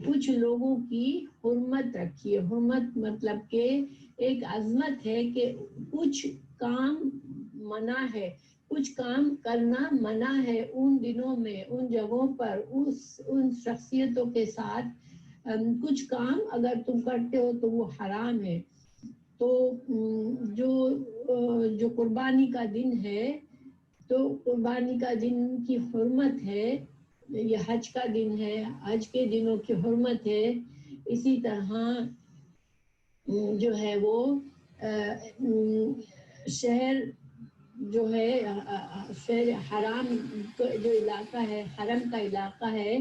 کچھ لوگوں کی حرمت رکھی ہے. حرمت مطلب کہ ایک عظمت ہے کہ کچھ کام منع ہے کچھ کام کرنا منع ہے ان دنوں میں ان جگہوں پر ان شخصیتوں کے ساتھ کچھ کام اگر تم کرتے ہو تو وہ حرام ہے. تو جو قربانی کا دن ہے تو قربانی کا دن کی حرمت ہے. یہ حج کا دن ہے حج کے دنوں کی حرمت ہے. اسی طرح جو ہے وہ شہر جو ہے شہر حرام جو علاقہ ہے حرم کا علاقہ ہے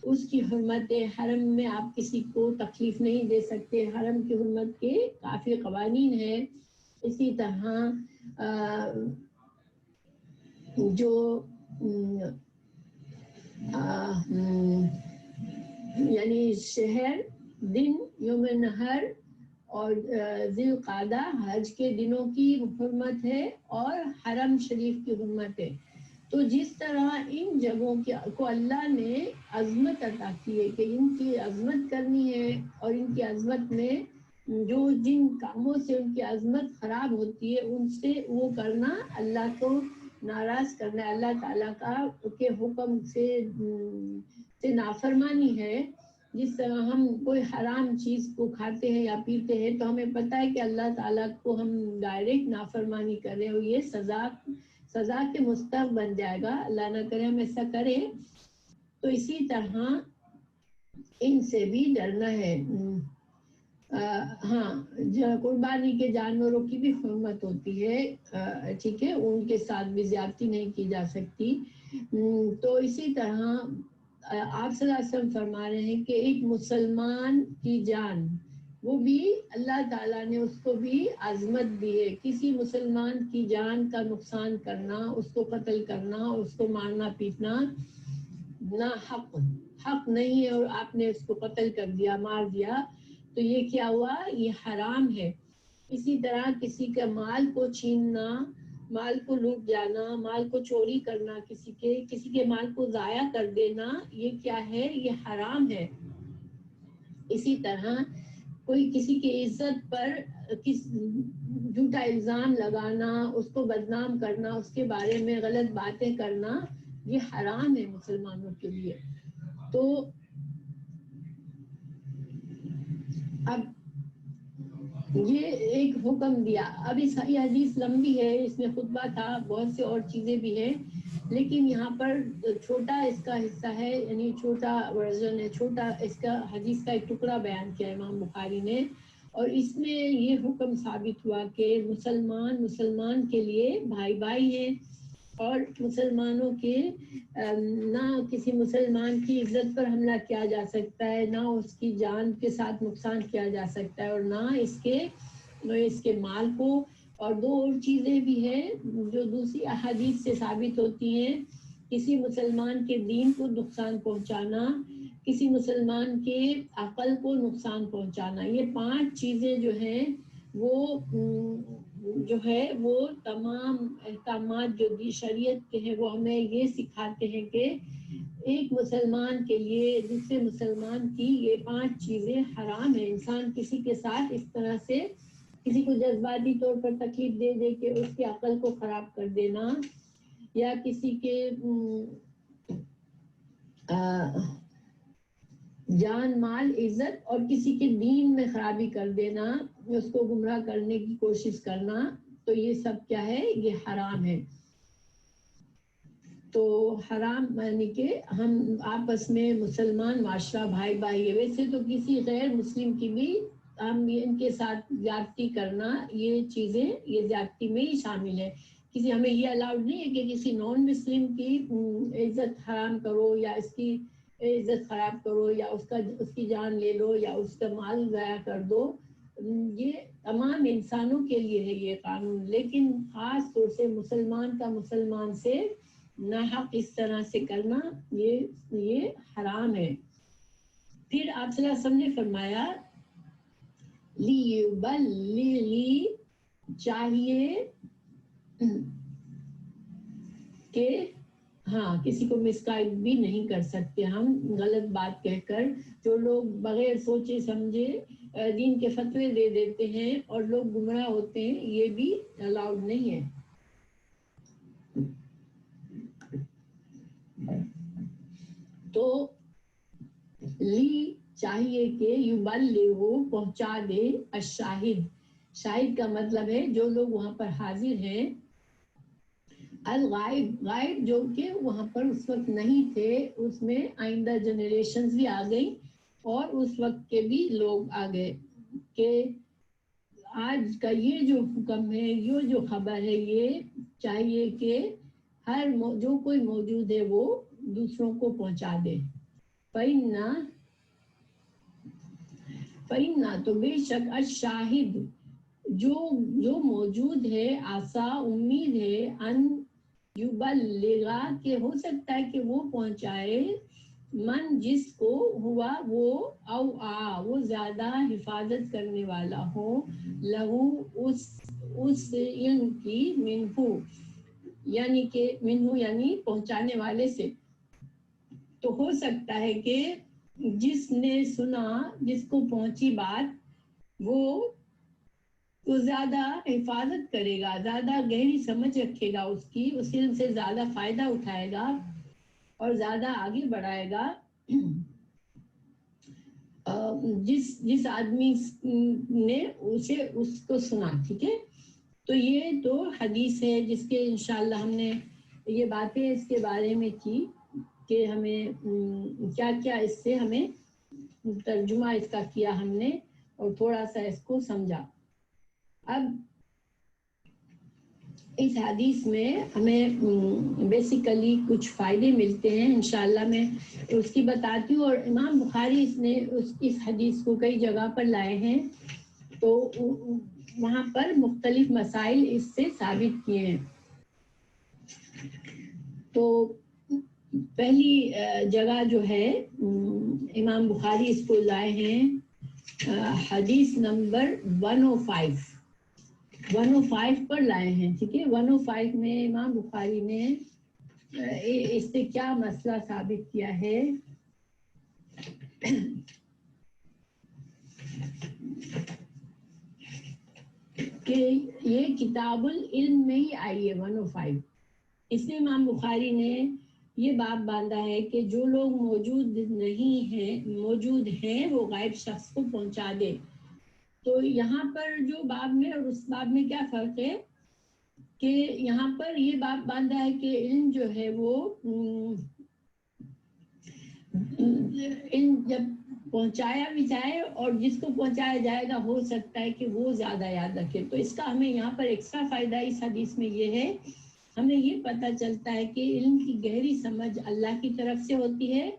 اس کی حرمت حرم میں آپ کسی کو تکلیف نہیں دے سکتے. حرم کی حرمت کے کافی قوانین ہیں. اسی طرح جو یعنی شہر دن یوم نحر اور ذی القعدہ حج کے دنوں کی حرمت ہے اور حرم شریف کی حرمت ہے. تو جس طرح ان جگہوں کو اللہ نے عظمت عطا کی ہے کہ ان کی عظمت کرنی ہے اور ان کی عظمت میں جو جن کاموں سے ان کی عظمت خراب ہوتی ہے ان سے وہ کرنا اللہ کو ناراض کرنا اللہ تعالیٰ کا کے حکم سے نافرمانی ہے. جس طرح ہم کوئی حرام چیز کو کھاتے ہیں یا پیتے ہیں تو ہمیں پتہ ہے کہ اللہ تعالیٰ کو ہم ڈائریکٹ نافرمانی کر رہے ہیں اور یہ سزا کے مستحق بن جائے گا. اللہ نہ کرے ہم ایسا کریں. تو اسی طرح ان سے بھی ڈرنا ہے. ہاں قربانی کے جانوروں کی بھی حرمت ہوتی ہے، ٹھیک ہے، ان کے ساتھ بھی زیادتی نہیں کی جا سکتی۔ تو اسی طرح آپ صلی اللہ علیہ وسلم فرما رہے ہیں کہ ایک مسلمان کی جان، وہ بھی اللہ تعالیٰ نے اس کو بھی عظمت دی ہے۔ کسی مسلمان کی جان کا نقصان کرنا، اس کو قتل کرنا، اس کو مارنا پیٹنا نہ حق نہیں ہے، اور آپ نے اس کو قتل کر دیا، مار دیا، تو یہ کیا ہوا؟ یہ حرام ہے۔ اسی طرح کسی کا مال کو چھیننا، مال کو لوٹ جانا، مال کو چوری کرنا، کسی کے مال کو ضائع کر دینا، یہ کیا ہے؟ یہ حرام ہے۔ اسی طرح کوئی کسی کی عزت پر جھوٹا الزام لگانا، اس کو بدنام کرنا، اس کے بارے میں غلط باتیں کرنا، یہ حرام ہے مسلمانوں کے لیے۔ تو اب یہ ایک حکم دیا۔ اب یہ حدیث لمبی ہے، اس میں خطبہ تھا، بہت سے اور چیزیں بھی ہیں، لیکن یہاں پر چھوٹا اس کا حصہ ہے، یعنی چھوٹا ورژن ہے، چھوٹا اس کا حدیث کا ایک ٹکڑا بیان کیا امام بخاری نے، اور اس میں یہ حکم ثابت ہوا کہ مسلمان کے لیے بھائی بھائی ہیں، اور مسلمانوں کے نہ کسی مسلمان کی عزت پر حملہ کیا جا سکتا ہے، نہ اس کی جان کے ساتھ نقصان کیا جا سکتا ہے، اور نہ اس کے مال کو۔ اور دو اور چیزیں بھی ہیں جو دوسری احادیث سے ثابت ہوتی ہیں، کسی مسلمان کے دین کو نقصان پہنچانا، کسی مسلمان کے عقل کو نقصان پہنچانا، یہ 5 چیزیں جو ہیں وہ تمام احکامات جو شریعت کے ہیں وہ ہمیں یہ سکھاتے ہیں کہ ایک مسلمان کے لیے دوسرے مسلمان کی یہ 5 چیزیں حرام ہیں۔ انسان کسی کے ساتھ اس طرح سے کسی کو جذباتی طور پر تکلیف دے دے کے اس کی عقل کو خراب کر دینا، یا کسی کے جان، مال، عزت اور کسی کے دین میں خرابی کر دینا، اس کو گمراہ کرنے کی کوشش کرنا، تو یہ سب کیا ہے؟ یہ حرام ہے۔ تو حرام یعنی کہ ہم آپس میں مسلمان معاشرہ بھائی بھائی ہے، ویسے تو کسی غیر مسلم کی بھی ہم ان کے ساتھ زیادتی کرنا، یہ چیزیں یہ زیادتی میں ہی شامل ہے۔ ہمیں یہ الاؤڈ نہیں ہے کہ کسی نان مسلم کی عزت حرام کرو، یا اس کی عزت خراب کرو، یا اس کی جان لے لو، یا اس کا مال ضائع کر دو۔ یہ تمام انسانوں کے لیے ہے یہ قانون، لیکن خاص طور سے مسلمان کا مسلمان سے ناحق اس طرح سے کرنا یہ حرام ہے۔ پھر آپ صلی اللہ علیہ وسلم نے فرمایا لیبلغی، چاہیے کہ ہاں کسی کو مسگائیڈ بھی نہیں کر سکتے ہم غلط بات کہہ کر۔ جو لوگ بغیر سوچے سمجھے دین کے فتوے دے دیتے ہیں اور لوگ گمراہ ہوتے ہیں، یہ بھی الاؤڈ نہیں ہے۔ تو لی چاہیے کہ یبلغ پہنچا دے، الشاہد، شاہد کا مطلب ہے جو لوگ وہاں پر حاضر ہیں، الغائب، غائب جو کہ وہاں پر اس وقت نہیں تھے، اس میں آئندہ جنریشنز بھی آ گئی اور اس وقت کے بھی لوگ آ گئے، کہ آج کا یہ جو حکم ہے، یہ جو خبر ہے، یہ چاہیے کہ جو کوئی موجود ہے وہ دوسروں کو پہنچا دے۔ فَإِنَّا تو بے شک الشاہد جو موجود ہے، آسا امید ہے، ان یبلغا کہ ہو سکتا ہے کہ وہ پہنچائے، من جس کو ہوا وہ او وہ زیادہ حفاظت کرنے والا ہو، لہو اس علم کی، منہو یعنی کہ منہو یعنی پہنچانے والے سے۔ تو ہو سکتا ہے کہ جس نے سنا، جس کو پہنچی بات، وہ زیادہ حفاظت کرے گا، زیادہ گہری سمجھ رکھے گا، اس علم سے زیادہ فائدہ اٹھائے گا اور زیادہ آگے بڑھائے گا جس آدمی نے اس کو سنا۔ ٹھیک ہے، تو یہ تو حدیث ہے جس کے انشاءاللہ ہم نے یہ باتیں اس کے بارے میں کی کہ ہمیں کیا کیا اس سے ہمیں ترجمہ اس کا کیا ہم نے، اور تھوڑا سا اس کو سمجھا. اب اس حدیث میں ہمیں بیسیکلی کچھ فائدے ملتے ہیں، انشاءاللہ میں اس کی بتاتی ہوں. اور امام بخاری اس حدیث کو کئی جگہ پر لائے ہیں، تو وہاں پر مختلف مسائل اس سے ثابت کیے ہیں. تو پہلی جگہ جو ہے امام بخاری اس کو لائے ہیں حدیث نمبر 105 پر لائے ہیں. ٹھیک ہے، 105 میں امام بخاری نے اس سے کیا مسئلہ ثابت کیا ہے. کہ یہ کتاب العلم میں ہی آئی ہے 105. اس میں امام بخاری نے یہ باب باندھا ہے کہ جو لوگ موجود ہیں وہ غائب شخص کو پہنچا دے. تو یہاں پر جو باب میں اور اس باب میں کیا فرق ہے کہ یہاں پر یہ باب باندھا ہے کہ علم جو ہے وہ علم جب پہنچایا بھی جائے اور جس کو پہنچایا جائے گا ہو سکتا ہے کہ وہ زیادہ یاد رکھے. تو اس کا ہمیں یہاں پر ایکسٹرا فائدہ اس حدیث میں یہ ہے، ہمیں یہ پتہ چلتا ہے کہ علم کی گہری سمجھ اللہ کی طرف سے ہوتی ہے،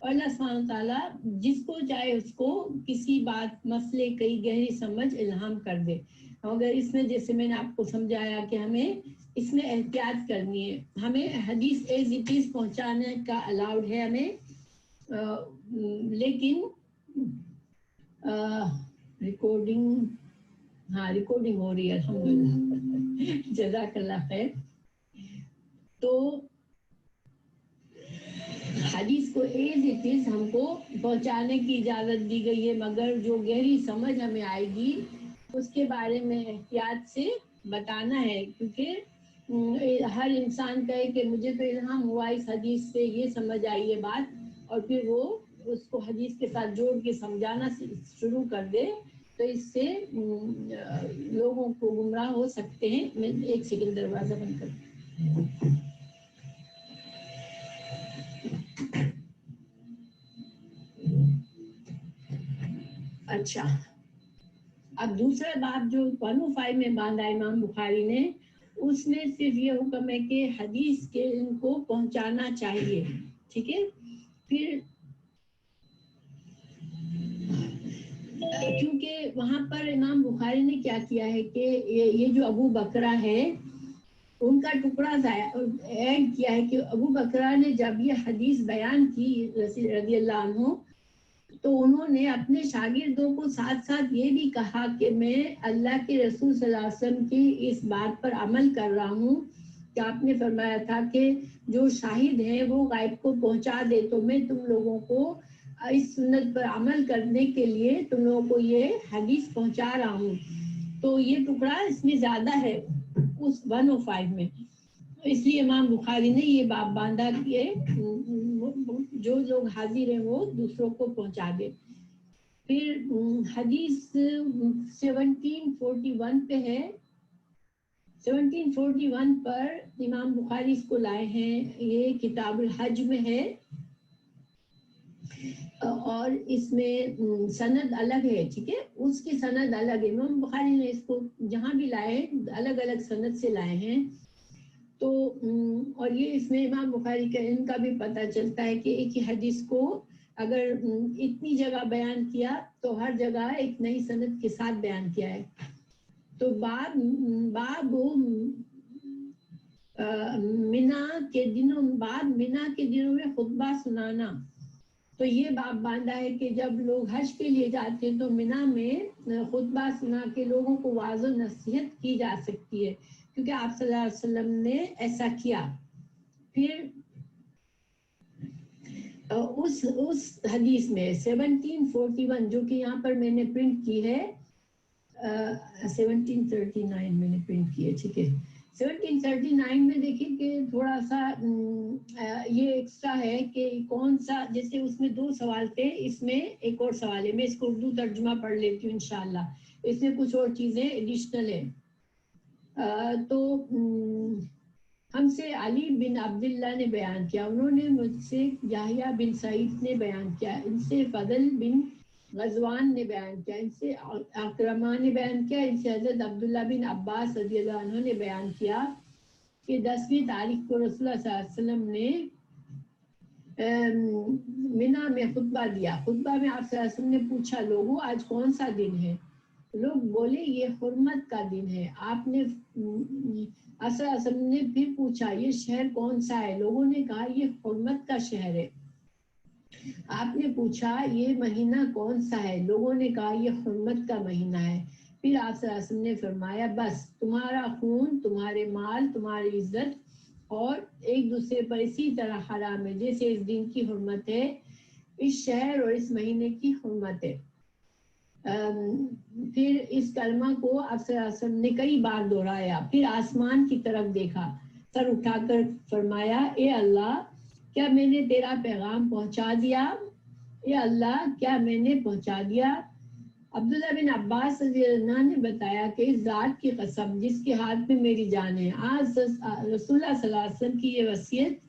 اور اللہ سبحانہ تعالیٰ جس کو چاہے اس کو کسی بات مسئلے کی گہری سمجھ الہام کر دے. اگر اس میں جیسے میں نے آپ کو سمجھایا کہ ہمیں اس میں احتیاط کرنی ہے، ہمیں حدیث ایز اٹ از پہنچانے کا الاؤڈ ہے ہمیں، لیکن ریکارڈنگ ہو رہی ہے الحمدللہ جزاک اللہ خیر. تو حدیث کو ایز اٹ از ہم کو پہنچانے کی اجازت دی گئی ہے، مگر جو گہری سمجھ ہمیں آئے گی اس کے بارے میں احتیاط سے بتانا ہے. کیونکہ ہر انسان کہے کہ مجھے تو الہام ہوا اس حدیث سے، یہ سمجھ آئی ہے بات، اور پھر وہ اس کو حدیث کے ساتھ جوڑ کے سمجھانا شروع کر دے، تو اس سے لوگوں کو گمراہ ہو سکتے ہیں. میں ایک سیکنڈ دروازہ بند کروں. اچھا، اب دوسرا باب جو 105 میں باندھا امام بخاری نے، اس میں صرف یہ حکم ہے کہ حدیث کے ان کو پہنچانا چاہیے. ٹھیک ہے، پھر کیونکہ وہاں پر امام بخاری نے کیا کیا ہے کہ یہ جو ابو بکرہ ہے ان کا ٹکڑا ایڈ کیا ہے کہ ابو بکرہ نے جب یہ حدیث بیان کی رضی اللہ عنہ، تو انہوں نے اپنے شاگردوں کو ساتھ ساتھ یہ بھی کہا کہ میں اللہ کے رسول صلی اللہ علیہ وسلم کی اس بات پر عمل کر رہا ہوں کہ آپ نے فرمایا تھا کہ جو شاہد ہیں وہ غائب کو پہنچا دے. تو میں تم لوگوں کو اس سنت پر عمل کرنے کے لیے تم لوگوں کو یہ حدیث پہنچا رہا ہوں. تو یہ ٹکڑا اس میں زیادہ ہے اس 105 میں، اس لیے امام بخاری نے یہ باب باندھا کہ جو لوگ حاضر ہیں وہ دوسروں کو پہنچا دے. پھر حدیث 1741 پہ ہے. 1741 پر امام بخاری اس کو لائے ہیں، یہ کتاب الحج میں ہے، اور اس میں سند الگ ہے. ٹھیک ہے، اس کی سند الگ ہے. امام بخاری نے اس کو جہاں بھی لائے الگ الگ سند سے لائے ہیں. تو اور یہ اس میں امام بخاری کا ان کا بھی پتہ چلتا ہے کہ ایک ہی حدیث کو اگر اتنی جگہ بیان کیا تو ہر جگہ ایک نئی سند کے ساتھ بیان کیا ہے. تو باب منا کے دنوں میں خطبہ سنانا. تو یہ باب باندھا ہے کہ جب لوگ حج کے لیے جاتے ہیں تو منا میں خطبہ سنا کے لوگوں کو واعظ و نصیحت کی جا سکتی ہے، کیونکہ آپ صلی اللہ علیہ وسلم نے ایسا کیا. پھر اس حدیث میں 1741 جو کہ یہاں پر میں نے پرنٹ کی ہے، 1739 میں نے پرنٹ کی ہے. ٹھیک ہے، 1739 میں دیکھیں کہ تھوڑا سا یہ ایکسٹرا ہے کہ کون سا، جیسے اس میں 2 سوال تھے، اس میں ایک اور سوال ہے. میں اس کو اردو ترجمہ پڑھ لیتی ہوں انشاءاللہ، اس میں کچھ اور چیزیں ایڈیشنل ہیں. تو ہم سے علی بن عبداللہ نے بیان کیا، انہوں نے مجھ سے یحییٰ بن سعید نے بیان کیا، ان سے فضل بن غزوان نے بیان کیا، ان سے اکرما نے بیان کیا، ان سے حضرت عبداللہ بن عباس رضی اللہ عنہ نے بیان کیا کہ 10ویں تاریخ کو رسول اللہ صلی اللہ علیہ وسلم نے مینا میں خطبہ دیا. خطبہ میں آپ صلی اللہ علیہ وسلم نے پوچھا لوگوں آج کون سا دن ہے؟ لوگ بولے یہ حرمت کا دن ہے. آپ نے آپ صلی اللہ علیہ وسلم نے پھر پوچھا یہ شہر کون سا ہے؟ لوگوں نے کہا یہ حرمت کا شہر ہے. آپ نے پوچھا یہ مہینہ کون سا ہے؟ لوگوں نے کہا یہ حرمت کا مہینہ ہے. پھر آپ صلی اللہ علیہ وسلم نے فرمایا بس تمہارا خون، تمہارے مال، تمہاری عزت اور ایک دوسرے پر اسی طرح حرام ہے جیسے اس دن کی حرمت ہے، اس شہر اور اس مہینے کی حرمت ہے. پھر اس کلمہ کو آپ صلی اللہ علیہ وسلم نے کئی بار دہرایا. پھر آسمان کی طرف دیکھا، سر اٹھا کر فرمایا اے اللہ کیا میں نے تیرا پیغام پہنچا دیا؟ اے اللہ کیا میں نے پہنچا دیا؟ عبداللہ بن عباس رضی اللہ عنہ نے بتایا کہ اس ذات کی قسم جس کے ہاتھ میں میری جان ہے، آج رسول اللہ صلی اللہ علیہ وسلم کی یہ وصیت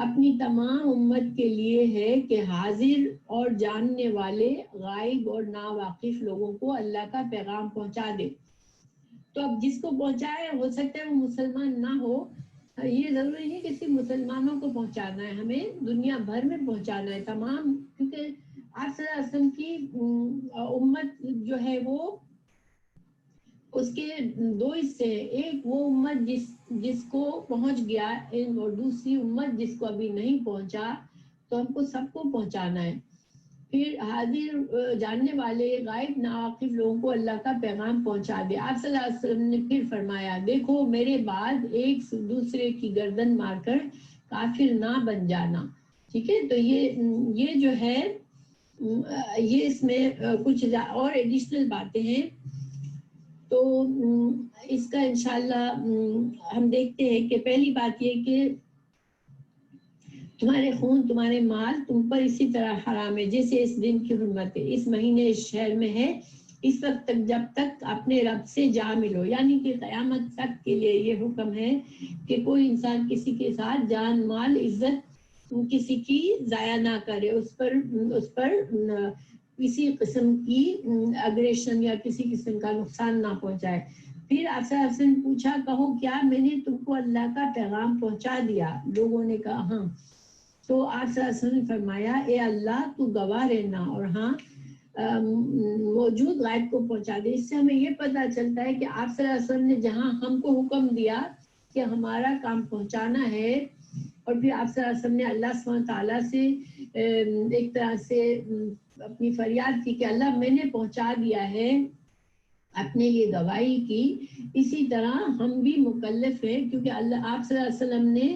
اپنی تمام امت کے لیے ہے کہ حاضر اور جاننے والے، غائب اور ناواقف لوگوں کو اللہ کا پیغام پہنچا دے. تو اب جس کو پہنچائے ہو سکتا ہے وہ مسلمان نہ ہو، یہ ضروری نہیں کہ صرف مسلمانوں کو پہنچانا ہے، ہمیں دنیا بھر میں پہنچانا ہے تمام، کیونکہ آپ صلی اللہ علیہ وسلم کی امت جو ہے وہ اس کے دو حصے ہیں. ایک وہ امت جس کو پہنچ گیا اور دوسری امت جس کو ابھی نہیں پہنچا، تو ہم کو سب کو پہنچانا ہے. پھر حاضر جاننے والے، غائب ناواقف لوگوں کو اللہ کا پیغام پہنچا دے. آپ صلی اللہ علیہ وسلم نے پھر فرمایا دیکھو میرے بعد ایک دوسرے کی گردن مار کر کافر نہ بن جانا. ٹھیک ہے، تو یہ جو ہے یہ اس میں کچھ اور ایڈیشنل باتیں ہیں. تو اس کا انشاءاللہ ہم دیکھتے ہیں کہ پہلی بات یہ کہ تمہارے خون، تمہارے مال تم پر اسی طرح حرام ہے جیسے اس دن کی حرمت ہے، اس مہینے اس شہر میں ہے اس وقت تک جب تک اپنے رب سے جا ملو. یعنی کہ قیامت تک کے لیے یہ حکم ہے کہ کوئی انسان کسی کے ساتھ جان، مال، عزت کسی کی ضائع نہ کرے، اس پر کسی قسم کی اگریشن یا کسی قسم کا نقصان نہ پہنچائے. پھر آپ صلی اللہ علیہ وسلم نے پوچھا کہو کیا میں نے تم کو اللہ کا پیغام پہنچا دیا؟ لوگوں نے کہا ہاں. تو آپ صلی اللہ علیہ وسلم نے فرمایا اے اللہ تو گواہ رہنا اور ہاں موجود غائب کو پہنچا دے. اس سے ہمیں یہ پتہ چلتا ہے کہ آپ صلی اللہ علیہ وسلم نے جہاں ہم کو حکم دیا کہ ہمارا کام پہنچانا ہے، اور پھر آپ صلی اللہ علیہ وسلم نے اللہ سبحانہ تعالیٰ سے ایک طرح سے اپنی فریاد کی کہ اللہ میں نے پہنچا دیا ہے، اپنے یہ گواہی کی. اسی طرح ہم بھی مکلف ہیں کیونکہ اللہ آپ صلی اللہ علیہ وسلم نے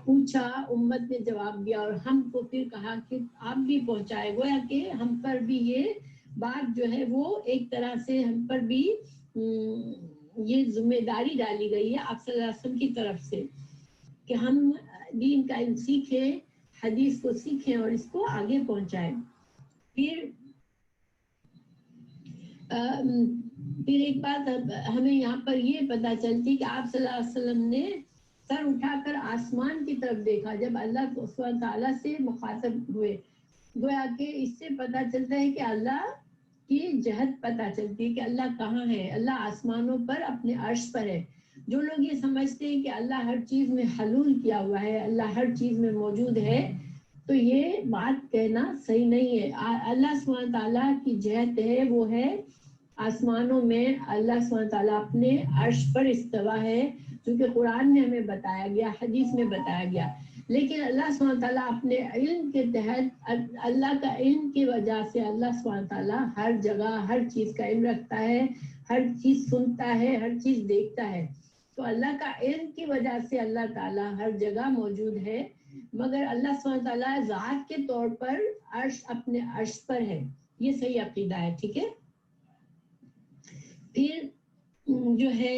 پوچھا، امت نے جواب دیا اور ہم کو پھر کہا کہ آپ بھی پہنچائے. گویا کہ ہم پر بھی یہ بات جو ہے وہ ایک طرح سے ہم پر بھی یہ ذمہ داری ڈالی گئی ہے آپ صلی اللہ علیہ وسلم کی طرف سے کہ ہم دین کا علم سیکھیں، حدیث کو سیکھیں اور اس کو آگے پہنچائیں. پھر ایک بات ہمیں یہاں پر یہ پتہ چلتی کہ آپ صلی اللہ علیہ وسلم نے سر اٹھا کر آسمان کی طرف دیکھا جب اللہ سبحانہ تعالیٰ سے مخاطب ہوئے. گویا کہ اس سے پتہ چلتا ہے کہ اللہ کی جہت پتہ چلتی ہے کہ اللہ کہاں ہے. اللہ آسمانوں پر اپنے عرش پر ہے. جو لوگ یہ سمجھتے ہیں کہ اللہ ہر چیز میں حلول کیا ہوا ہے، اللہ ہر چیز میں موجود ہے، تو یہ بات کہنا صحیح نہیں ہے. اللہ سبحانہ تعالیٰ کی جہت ہے وہ ہے آسمانوں میں. اللہ سبحانہ تعالیٰ اپنے عرش پر استوا ہے کیونکہ قرآن میں ہمیں بتایا گیا، حدیث میں بتایا گیا. لیکن اللہ سبحانہ تعالیٰ اپنے علم کے تحت، اللہ کا علم کی وجہ سے اللہ سبحانہ تعالیٰ ہر جگہ ہر چیز کا علم رکھتا ہے، ہر چیز سنتا ہے، ہر چیز دیکھتا ہے. تو اللہ کا علم کی وجہ سے اللہ تعالیٰ ہر جگہ موجود ہے، مگر اللہ سبحانہ تعالیٰ ذات کے طور پر عرش اپنے عرش پر ہے. یہ صحیح عقیدہ ہے. ٹھیک ہے. پھر جو ہے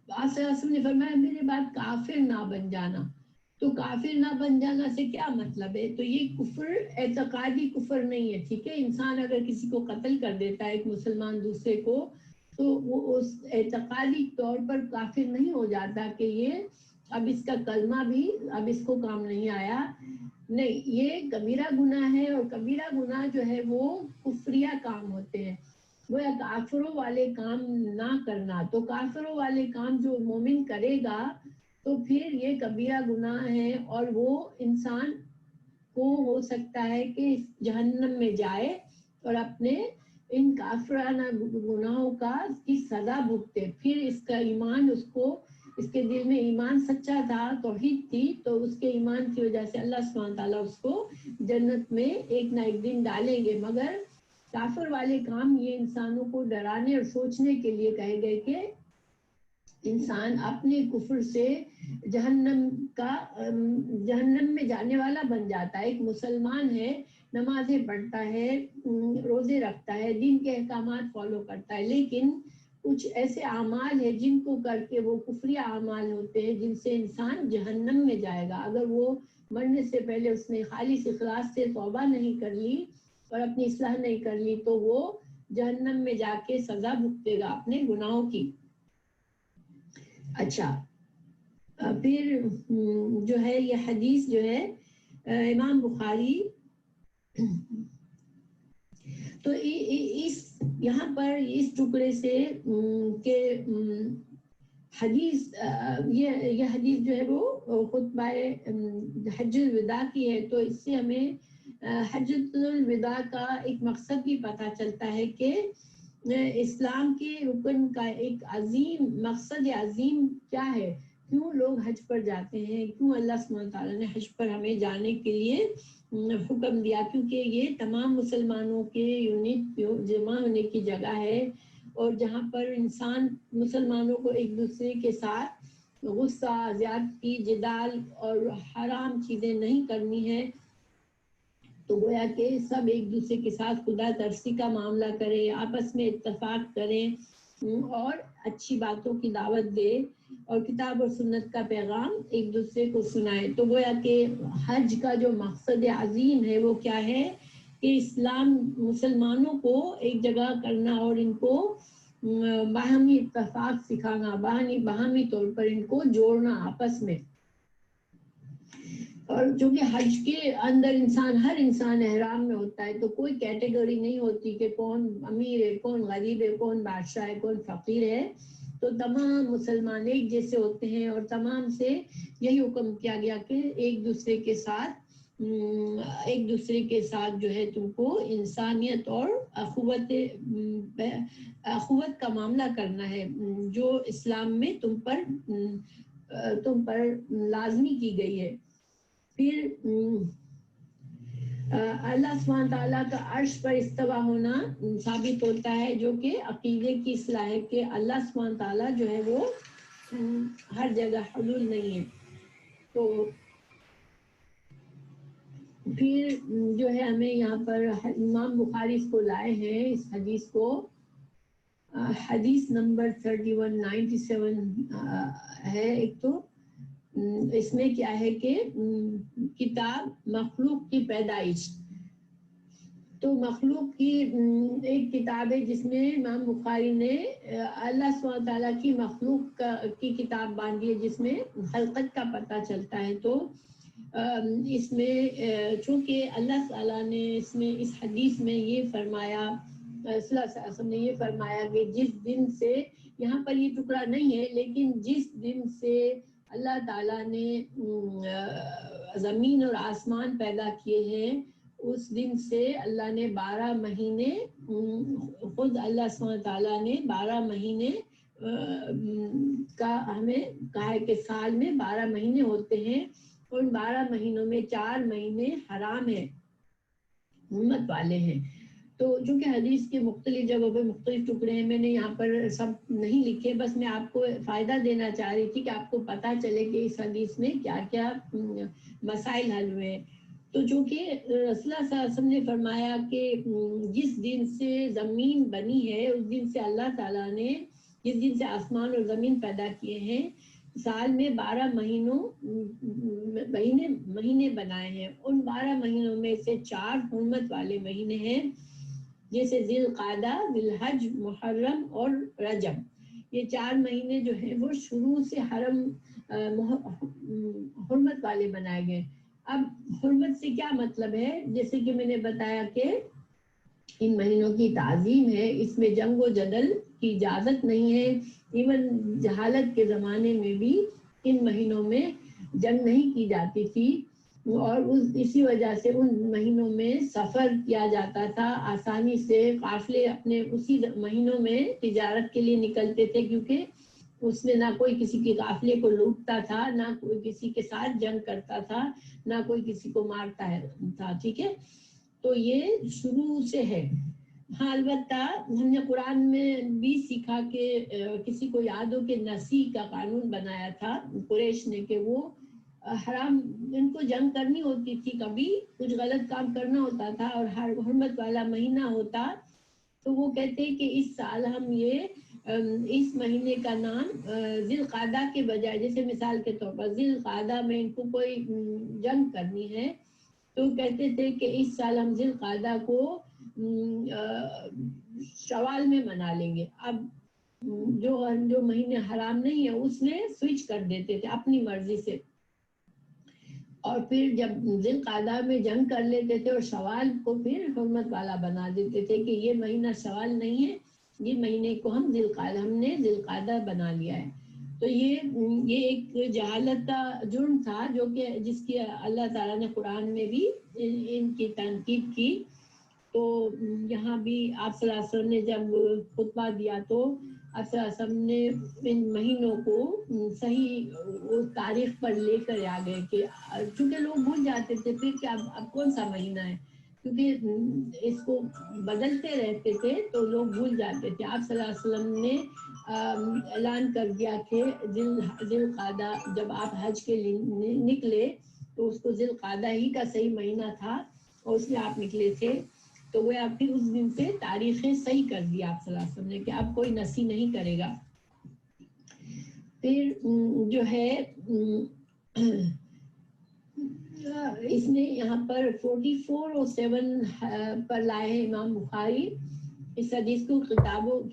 آپ صلی اللہ علیہ وسلم نے فرمایا میرے بعد کافر نہ بن جانا. تو کافر نہ بن جانا سے کیا مطلب ہے؟ تو یہ کفر اعتقادی کفر نہیں ہے. ٹھیک ہے. انسان اگر کسی کو قتل کر دیتا ہے، ایک مسلمان دوسرے کو، تو وہ اس اعتقادی طور پر کافر نہیں ہو جاتا کہ یہ اب اس کا کلمہ بھی اب اس کو کام نہیں آیا. نہیں، یہ کبیرہ گناہ ہے، اور کبیرہ گناہ جو ہے وہ کفریہ کام ہوتے ہیں، وہ کافروں والے کام نہ کرنا. تو کافروں والے کام جو مومن کرے گا تو پھر یہ کبیرہ گناہ ہے، اور وہ انسان کو ہو سکتا ہے کہ جہنم میں جائے اور اپنے ان کافرانہ گناہوں کی سزا بھگتے. پھر اس کا ایمان، اس کے دل میں ایمان سچا تھا، توحید تھی، تو اس کے ایمان کی وجہ سے اللہ سبحانہ تعالیٰ اس کو جنت میں ایک نہ ایک دن ڈالیں گے. مگر کافر والے کام یہ انسانوں کو ڈرانے اور سوچنے کے لیے کہے گئے کہ انسان اپنے کفر سے جہنم میں جانے والا بن جاتا ہے. ایک مسلمان ہے، نمازیں پڑھتا ہے، روزے رکھتا ہے، دین کے احکامات فالو کرتا ہے، لیکن کچھ ایسے اعمال ہیں جن کو کر کے وہ کفری اعمال ہوتے ہیں جن سے انسان جہنم میں جائے گا. اگر وہ مرنے سے پہلے اس نے خالص اخلاص سے توبہ نہیں کر لی اور اپنی اصلاح نہیں کر لی تو وہ جہنم میں جا کے سزا بھگتے گا اپنے گناہوں کی. اچھا، پھر جو ہے یہ حدیث جو ہے امام بخاری، تو یہاں پر اس ٹکڑے سے کہ حدیث یہ حدیث جو ہے وہ خطبہ حج الوداع کی ہے. تو اس سے ہمیں حجۃ الوداع کا ایک مقصد بھی پتہ چلتا ہے کہ اسلام کے رکن کا ایک عظیم مقصد عظیم کیا ہے، کیوں لوگ حج پر جاتے ہیں، کیوں اللہ سبحانہ تعالیٰ نے حج پر ہمیں جانے کے لیے حکم دیا. کیونکہ یہ تمام مسلمانوں کے یونٹ جمع ہونے کی جگہ ہے، اور جہاں پر انسان مسلمانوں کو ایک دوسرے کے ساتھ غصہ، زیادتی، جدال اور حرام چیزیں نہیں کرنی ہے. تو گویا کہ سب ایک دوسرے کے ساتھ خدا ترسی کا معاملہ کریں، آپس میں اتفاق کریں اور اچھی باتوں کی دعوت دے اور کتاب اور سنت کا پیغام ایک دوسرے کو سنائے. تو گویا کہ حج کا جو مقصد عظیم ہے وہ کیا ہے کہ اسلام مسلمانوں کو ایک جگہ کرنا اور ان کو باہمی اتفاق سکھانا، باہمی طور پر ان کو جوڑنا آپس میں. اور چونکہ حج کے اندر ہر انسان احرام میں ہوتا ہے، تو کوئی کیٹیگری نہیں ہوتی کہ کون امیر ہے، کون غریب ہے، کون بادشاہ ہے، کون فقیر ہے. تو تمام مسلمان ایک جیسے ہوتے ہیں، اور تمام سے یہی حکم کیا گیا کہ ایک دوسرے کے ساتھ جو ہے تم کو انسانیت اور اخوت کا معاملہ کرنا ہے، جو اسلام میں تم پر لازمی کی گئی ہے. پھر اللہ سبحانہ تعالیٰ کا عرش پر استوا ہونا ثابت ہوتا ہے، جو کہ عقیدے کی اصلاح ہے کہ اللہ سبحانہ تعالیٰ جو ہے وہ ہر جگہ حلول نہیں ہے. تو پھر جو ہے ہمیں یہاں پر امام بخاری اس کو لائے ہیں، اس حدیث کو، حدیث نمبر 3197 ہے. ایک تو اس میں کیا ہے کہ کتاب مخلوق کی پیدائش. تو مخلوق کی ایک کتاب ہے جس میں امام بخاری نے اللہ سبحانہ تعالیٰ کی مخلوق کی کتاب باندھی ہے، جس میں خلقت کا پتہ چلتا ہے. تو اس میں چونکہ اللہ تعالیٰ نے اس حدیث میں یہ فرمایا، صلی اللہ علیہ وسلم نے یہ فرمایا کہ جس دن سے، یہاں پر یہ ٹکڑا نہیں ہے، لیکن جس دن سے اللہ تعالیٰ نے زمین اور آسمان پیدا کیے ہیں، اس دن سے اللہ نے 12 مہینے، خود اللہ سبحانہ تعالیٰ نے 12 مہینے کا ہمیں کہا ہے کہ سال میں 12 مہینے ہوتے ہیں، ان 12 مہینوں میں 4 مہینے حرام ہیں، حرمت والے ہیں. تو چونکہ حدیث کے مختلف جگہوں پہ مختلف ٹکڑے ہیں، میں نے یہاں پر سب نہیں لکھے، بس میں آپ کو فائدہ دینا چاہ رہی تھی کہ آپ کو پتہ چلے کہ اس حدیث میں کیا کیا مسائل حل ہوئے ہیں. تو چونکہ رسول اللہ صلی اللہ علیہ وسلم نے فرمایا کہ جس دن سے زمین بنی ہے، اس دن سے اللہ تعالیٰ نے، جس دن سے آسمان اور زمین پیدا کیے ہیں، سال میں 12 مہینے بنائے ہیں. ان 12 مہینوں میں سے 4 حرمت والے مہینے ہیں، جیسے ذی القعدہ، ذی الحج، محرم اور رجب. یہ 4 مہینے جو ہیں وہ شروع سے حرمت والے بنائے گئے. اب حرمت سے کیا مطلب ہے؟ جیسے کہ میں نے بتایا کہ ان مہینوں کی تعظیم ہے، اس میں جنگ و جدل کی اجازت نہیں ہے. ایون جہالت کے زمانے میں بھی ان مہینوں میں جنگ نہیں کی جاتی تھی، اور اسی وجہ سے ان مہینوں میں سفر کیا جاتا تھا آسانی سے. قافلے اپنے اسی مہینوں میں تجارت کے لیے نکلتے تھے، کیونکہ اس میں نہ کوئی کسی کے قافلے کو لوٹتا تھا، نہ کوئی کسی کے ساتھ جنگ کرتا تھا، نہ کوئی کسی کو مارتا تھا. ٹھیک ہے، تو یہ شروع سے ہے. ہاں البتہ ہم نے قرآن میں بھی سیکھا کہ کسی کو یاد ہو کہ نسی کا قانون بنایا تھا قریش نے، کہ وہ حرام، ان کو جنگ کرنی ہوتی تھی، کبھی کچھ غلط کام کرنا ہوتا تھا اور حرمت والا مہینہ ہوتا، تو وہ کہتے ہیں کہ اس سال ہم یہ اس مہینے کا نام ذی القعدہ کے بجائے، جیسے مثال کے طور پر ذی القعدہ میں ان کو کوئی جنگ کرنی ہے تو کہتے تھے کہ اس سال ہم ذی القعدہ کو شوال میں منا لیں گے. اب جو مہینے حرام نہیں ہے اس میں سوئچ کر دیتے تھے اپنی مرضی سے، اور پھر جب ذی القعدہ میں جنگ کر لیتے تھے اور شوال کو پھر حرمت والا بنا دیتے تھے کہ یہ مہینہ شوال نہیں ہے، یہ مہینے کو ہم نے ذی القعدہ بنا لیا ہے. تو یہ ایک جہالت کا جرم تھا جو کہ جس کی اللہ تعالیٰ نے قرآن میں بھی ان کی تنقید کی. تو یہاں بھی آپ صلی اللہ علیہ وسلم نے جب خطبہ دیا تو آپ صلی اللہ علیہ وسلم نے ان مہینوں کو صحیح تاریخ پر لے کر آ گئے، کہ چونکہ لوگ بھول جاتے تھے پھر کہ اب کون سا مہینہ ہے، کیونکہ اس کو بدلتے رہتے تھے تو لوگ بھول جاتے تھے. آپ صلی اللہ علیہ وسلم نے اعلان کر دیا کہ ذی القعدہ، جب آپ حج کے لیے نکلے تو اس کو ذی القعدہ ہی کا صحیح مہینہ تھا اور اس میں آپ نکلے تھے، تو وہ آپ پھر اس دن سے تاریخیں صحیح کر دیا آپ صلی اللہ علیہ وسلم نے کہ اب کوئی نسی نہیں کرے گا. پھر جو ہے اس نے یہاں پر 44 اور 7 پر لائے ہیں امام بخاری اس حدیث کو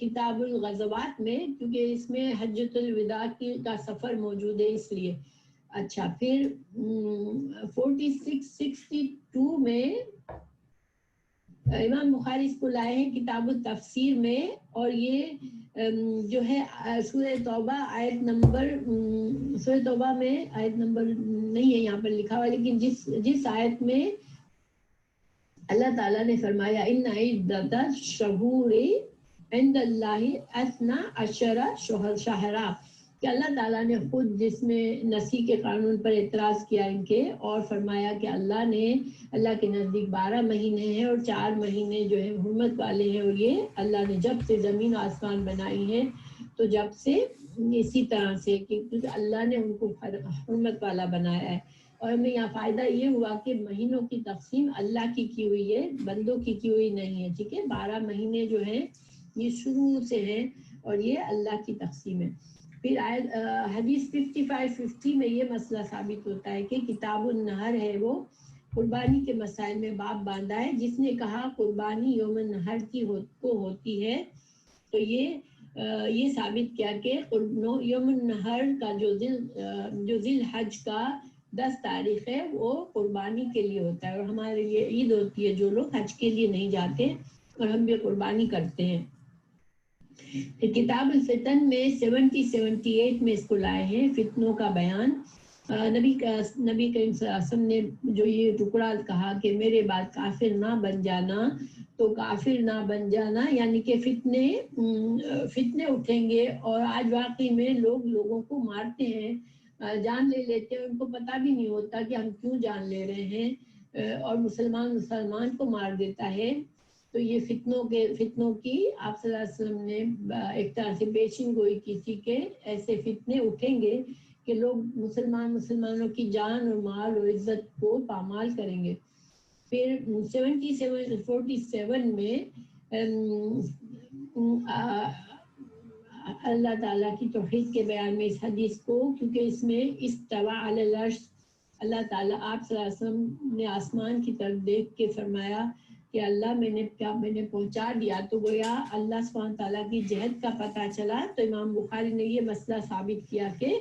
کتاب الغزوات میں، کیونکہ اس میں حجۃ الوداع کا سفر موجود ہے اس لیے. اچھا، پھر 4662 میں امام بخاری اس کو لائے ہیں کتاب التفسیر میں، اور یہ جو ہے سورہ توبہ میں آیت نمبر نہیں ہے یہاں پر لکھا ہوا، لیکن جس آیت میں اللہ تعالیٰ نے فرمایا ان عدۃ الشہور عند اللہ 12 شہرا، کہ اللہ تعالیٰ نے خود جس میں نسی کے قانون پر اعتراض کیا ان کے، اور فرمایا کہ اللہ کے نزدیک 12 مہینے ہیں اور 4 مہینے جو ہیں حرمت والے ہیں، اور یہ اللہ نے جب سے زمین آسمان بنائی ہے تو جب سے اسی طرح سے کیونکہ اللہ نے ان کو حرمت والا بنایا ہے. اور ہمیں یہاں فائدہ یہ ہوا کہ مہینوں کی تقسیم اللہ کی ہوئی ہے، بندوں کی ہوئی نہیں ہے. ٹھیک ہے، 12 مہینے جو ہیں یہ شروع سے ہیں اور یہ اللہ کی تقسیم ہے. پھر حدیث 5550 میں یہ مسئلہ ثابت ہوتا ہے کہ کتاب النحر ہے وہ قربانی کے مسائل میں باب باندھا ہے. جس نے کہا قربانی یوم النحر کو ہوتی ہے تو یہ ثابت کیا کہ یوم النحر کا جو ذی الحج کا 10 تاریخ ہے وہ قربانی کے لیے ہوتا ہے، اور ہمارے لیے عید ہوتی ہے جو لوگ حج کے لیے نہیں جاتے، اور ہم بھی قربانی کرتے ہیں. کتاب الفتن میں 78 میں اس کو لائے ہیں فتنوں کا بیان. نبی کریم صلی اللہ علیہ وسلم نے جو یہ ٹکڑا کہا کہ میرے بعد کافر نہ بن جانا، تو کافر نہ بن جانا یعنی کہ فتنے اٹھیں گے، اور آج واقعی میں لوگوں کو مارتے ہیں، جان لے لیتے ہیں، ان کو پتہ بھی نہیں ہوتا کہ ہم کیوں جان لے رہے ہیں، اور مسلمان کو مار دیتا ہے. تو یہ فتنوں کی آپ صلی اللہ علیہ وسلم نے ایک طرح سے پیشین گوئی کی تھی کہ ایسے فتنے اٹھیں گے کہ لوگ مسلمانوں کی جان اور مال اور عزت کو پامال کریں گے. پھر 47 میں اللہ تعالیٰ کی توحید کے بیان میں اس حدیث کو، کیونکہ اس میں استوى علی العرش، اللہ تعالیٰ آپ صلی اللہ علیہ وسلم نے آسمان کی طرف دیکھ کے فرمایا کہ اللہ میں نے پہنچا دیا، تو گویا اللہ سبحانہ تعالیٰ کی جہت کا پتہ چلا. تو امام بخاری نے یہ مسئلہ ثابت کیا کہ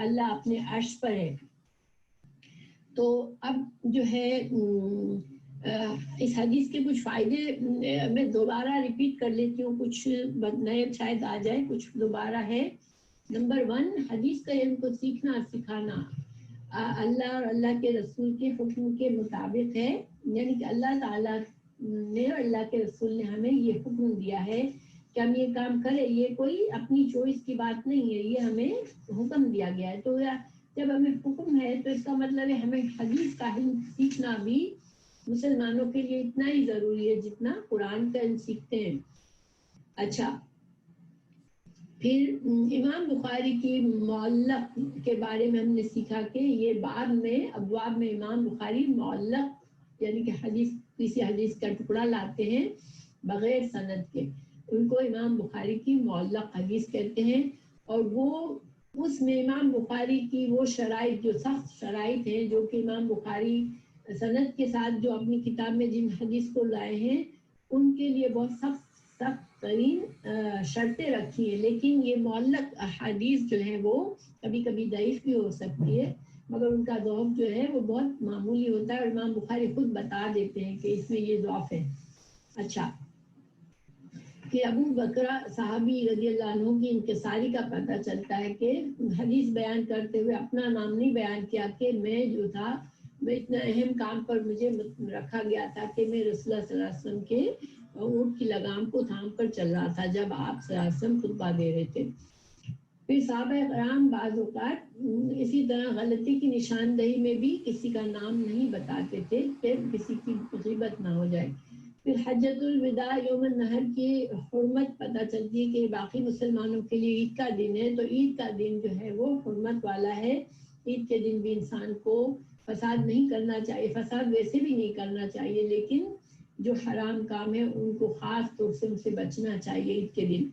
اللہ اپنے عرش پر ہے. تو اب جو ہے اس حدیث کے کچھ فائدے میں دوبارہ ریپیٹ کر لیتی ہوں، کچھ نئے شاید آ جائے، کچھ دوبارہ ہے۔ نمبر 1، حدیث کا علم کو سیکھنا اور سکھانا اللہ اور اللہ کے رسول کے حکم کے مطابق ہے، یعنی کہ اللہ تعالیٰ نے اور اللہ کے رسول نے ہمیں یہ حکم دیا ہے کہ ہم یہ کام کریں، یہ کوئی اپنی چوائس کی بات نہیں ہے، یہ ہمیں حکم دیا گیا ہے۔ تو جب ہمیں حکم ہے تو اس کا مطلب ہے ہمیں حدیث کا علم سیکھنا بھی مسلمانوں کے لیے اتنا ہی ضروری ہے جتنا قرآن کا علم سیکھتے ہیں۔ اچھا، پھر امام بخاری کی معلق کے بارے میں ہم نے سیکھا کہ یہ باب میں ابواب میں امام بخاری معلق یعنی کہ حدیث کسی حدیث کا ٹکڑا لاتے ہیں بغیر سند کے، ان کو امام بخاری کی معلق حدیث کہتے ہیں۔ اور وہ اس میں امام بخاری کی وہ شرائط جو سخت شرائط ہیں جو کہ امام بخاری سند کے ساتھ جو اپنی کتاب میں جن حدیث کو لائے ہیں ان کے لیے بہت سخت ترین شرطیں رکھی ہیں، لیکن یہ معلق احادیث جو ہیں وہ کبھی کبھی ضعیف بھی ہو سکتی ہے، مگر ان کا ضعف جو ہے وہ بہت معمولی ہوتا ہے اور امام بخاری خود بتا دیتے ہیں کہ اس میں یہ ضعف ہے۔ اچھا، کہ ابو بکرہ صحابی رضی اللہ عنہ کی انکساری کا پتہ چلتا ہے کہ حدیث بیان کرتے ہوئے اپنا نام نہیں بیان کیا کہ میں جو تھا میں اتنا اہم کام پر مجھے رکھا گیا تھا کہ میں رسول اللہ صلی اللہ علیہ وسلم کے اونٹ کی لگام کو تھام کر چل رہا تھا جب آپ صلی اللہ علیہ وسلم خطبہ دے رہے تھے۔ پھر صحابہ کرام بعض اوقات اسی طرح غلطی کی نشاندہی میں بھی کسی کا نام نہیں بتاتے تھے کہ کسی کی غیبت نہ ہو جائے۔ پھر حجۃ الوداع یوم النحر کی حرمت پتہ چلتی ہے کہ باقی مسلمانوں کے لیے عید کا دن ہے، تو عید کا دن جو ہے وہ حرمت والا ہے۔ عید کے دن بھی انسان کو فساد نہیں کرنا چاہیے، فساد ویسے بھی نہیں کرنا چاہیے، لیکن جو حرام کام ہے ان کو خاص طور سے ان سے بچنا چاہیے عید کے دن۔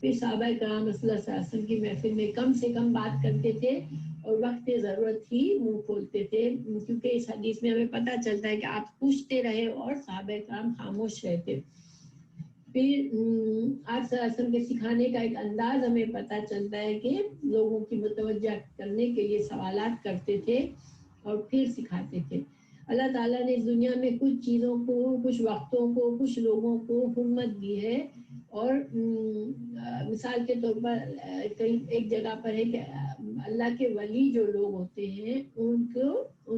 پھر صحابہ کرام رسول اللہ صلی اللہ علیہ وسلم کی محفل میں کم سے کم بات کرتے تھے اور وقت ضرورت ہی منہ کھولتے تھے، کیونکہ اس حدیث میں ہمیں پتہ چلتا ہے کہ آپ پوچھتے رہے اور صحابہ کرام خاموش رہتے۔ پھر آپ صلی اللہ علیہ وسلم کے سکھانے کا ایک انداز ہمیں پتہ چلتا ہے کہ لوگوں کی متوجہ کرنے کے لیے سوالات کرتے تھے اور پھر سکھاتے تھے۔ اللہ تعالیٰ نے اس دنیا میں کچھ چیزوں کو، کچھ وقتوں کو، کچھ لوگوں کو حرمت دی ہے، اور مثال کے طور پر کہیں ایک جگہ پر ہے کہ اللہ کے ولی جو لوگ ہوتے ہیں ان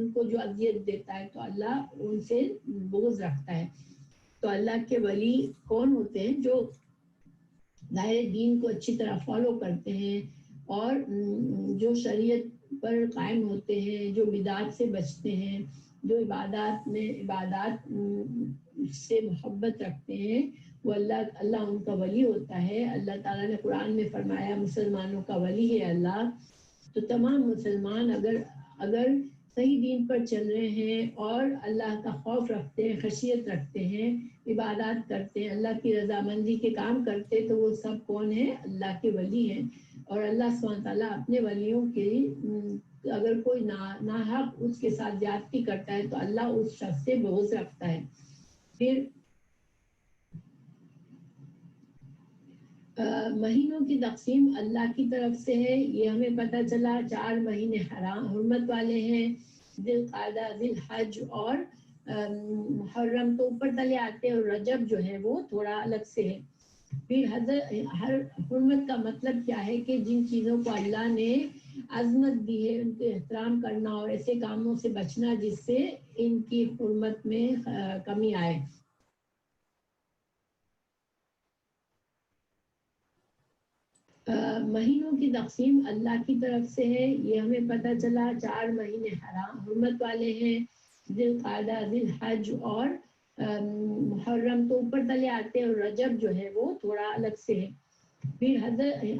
کو جو اذیت دیتا ہے تو اللہ ان سے بغض رکھتا ہے۔ تو اللہ کے ولی کون ہوتے ہیں؟ جو ظاہر دین کو اچھی طرح فالو کرتے ہیں اور جو شریعت پر قائم ہوتے ہیں، جو بدعات سے بچتے ہیں، جو عبادات سے محبت رکھتے ہیں، وہ اللہ ان کا ولی ہوتا ہے۔ اللہ تعالیٰ نے قرآن میں فرمایا مسلمانوں کا ولی ہے اللہ۔ تو تمام مسلمان اگر صحیح دین پر چل رہے ہیں اور اللہ کا خوف رکھتے ہیں، خشیت رکھتے ہیں، عبادات کرتے ہیں، اللہ کی رضامندی کے کام کرتے، تو وہ سب کون ہیں؟ اللہ کے ولی ہیں۔ اور اللہ سبحانہ تعالیٰ اپنے ولیوں کے اگر کوئی ناحق اس کے ساتھ زیادتی کرتا ہے تو اللہ اس شخص سے بغض رکھتا ہے۔ پھر مہینوں کی تقسیم اللہ کی طرف سے ہے، یہ ہمیں پتہ چلا۔ 4 مہینے حرمت والے ہیں، ذی القعدہ، ذی الحج اور محرم تو اوپر تلے آتے ہیں، اور رجب جو ہے وہ تھوڑا الگ سے ہے۔ پھر ہر حرمت کا مطلب کیا ہے کہ جن چیزوں کو اللہ نے عظمت دی ہے ان کے احترام کرنا اور ایسے کاموں سے بچنا جس سے ان کی حرمت میں کمی آئے۔ مہینوں کی تقسیم اللہ کی طرف سے ہے، یہ ہمیں پتہ چلا۔ 4 مہینے حرمت والے ہیں، ذی القعدہ، ذی الحج اور محرم تو اوپر تلے آتے ہیں، اور رجب جو ہے وہ تھوڑا الگ سے ہے۔ پھر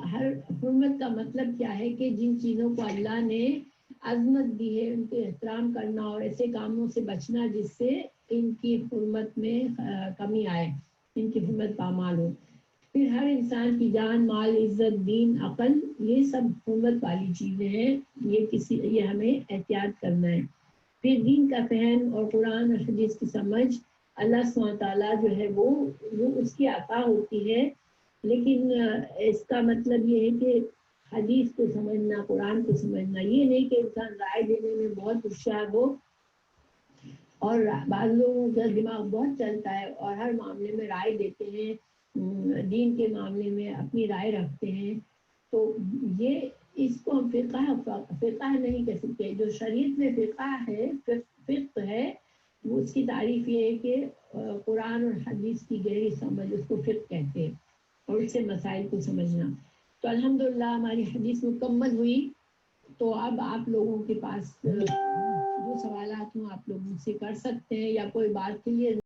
ہر حرمت کا مطلب کیا ہے کہ جن چیزوں کو اللہ نے عظمت دی ہے ان کے احترام کرنا اور ایسے کاموں سے بچنا جس سے ان کی حرمت میں کمی آئے، ان کی حرمت پامال ہو۔ پھر ہر انسان کی جان، مال، عزت، دین، عقل، یہ سب حرمت والی چیزیں ہیں، یہ ہمیں احتیاط کرنا ہے۔ پھر دین کا فہم اور قرآن اور حدیث کی سمجھ اللہ سبحانہ تعالیٰ جو ہے وہ اس کی عطا ہوتی ہے، لیکن اس کا مطلب یہ ہے کہ حدیث کو سمجھنا، قرآن کو سمجھنا. یہ نہیں کہ انسان رائے دینے میں بہت ہوشیار ہو اور بعض لوگوں کا دماغ بہت چلتا ہے اور ہر معاملے میں رائے دیتے ہیں، دین کے معاملے میں اپنی رائے رکھتے ہیں. تو یہ اس کو ہم فقہ نہیں کہہ سکتے. جو شریعت میں فقہ ہے، فقہ ہے، وہ اس کی تعریف یہ ہے کہ قرآن اور حدیث کی گہری سمجھ، اس کو فقہ کہتے ہیں، اور اس سے مسائل کو سمجھنا. تو الحمدللہ ہماری حدیث مکمل ہوئی. تو اب آپ لوگوں کے پاس جو سوالات ہوں آپ لوگ مجھ سے کر سکتے ہیں، یا کوئی بات کلیئر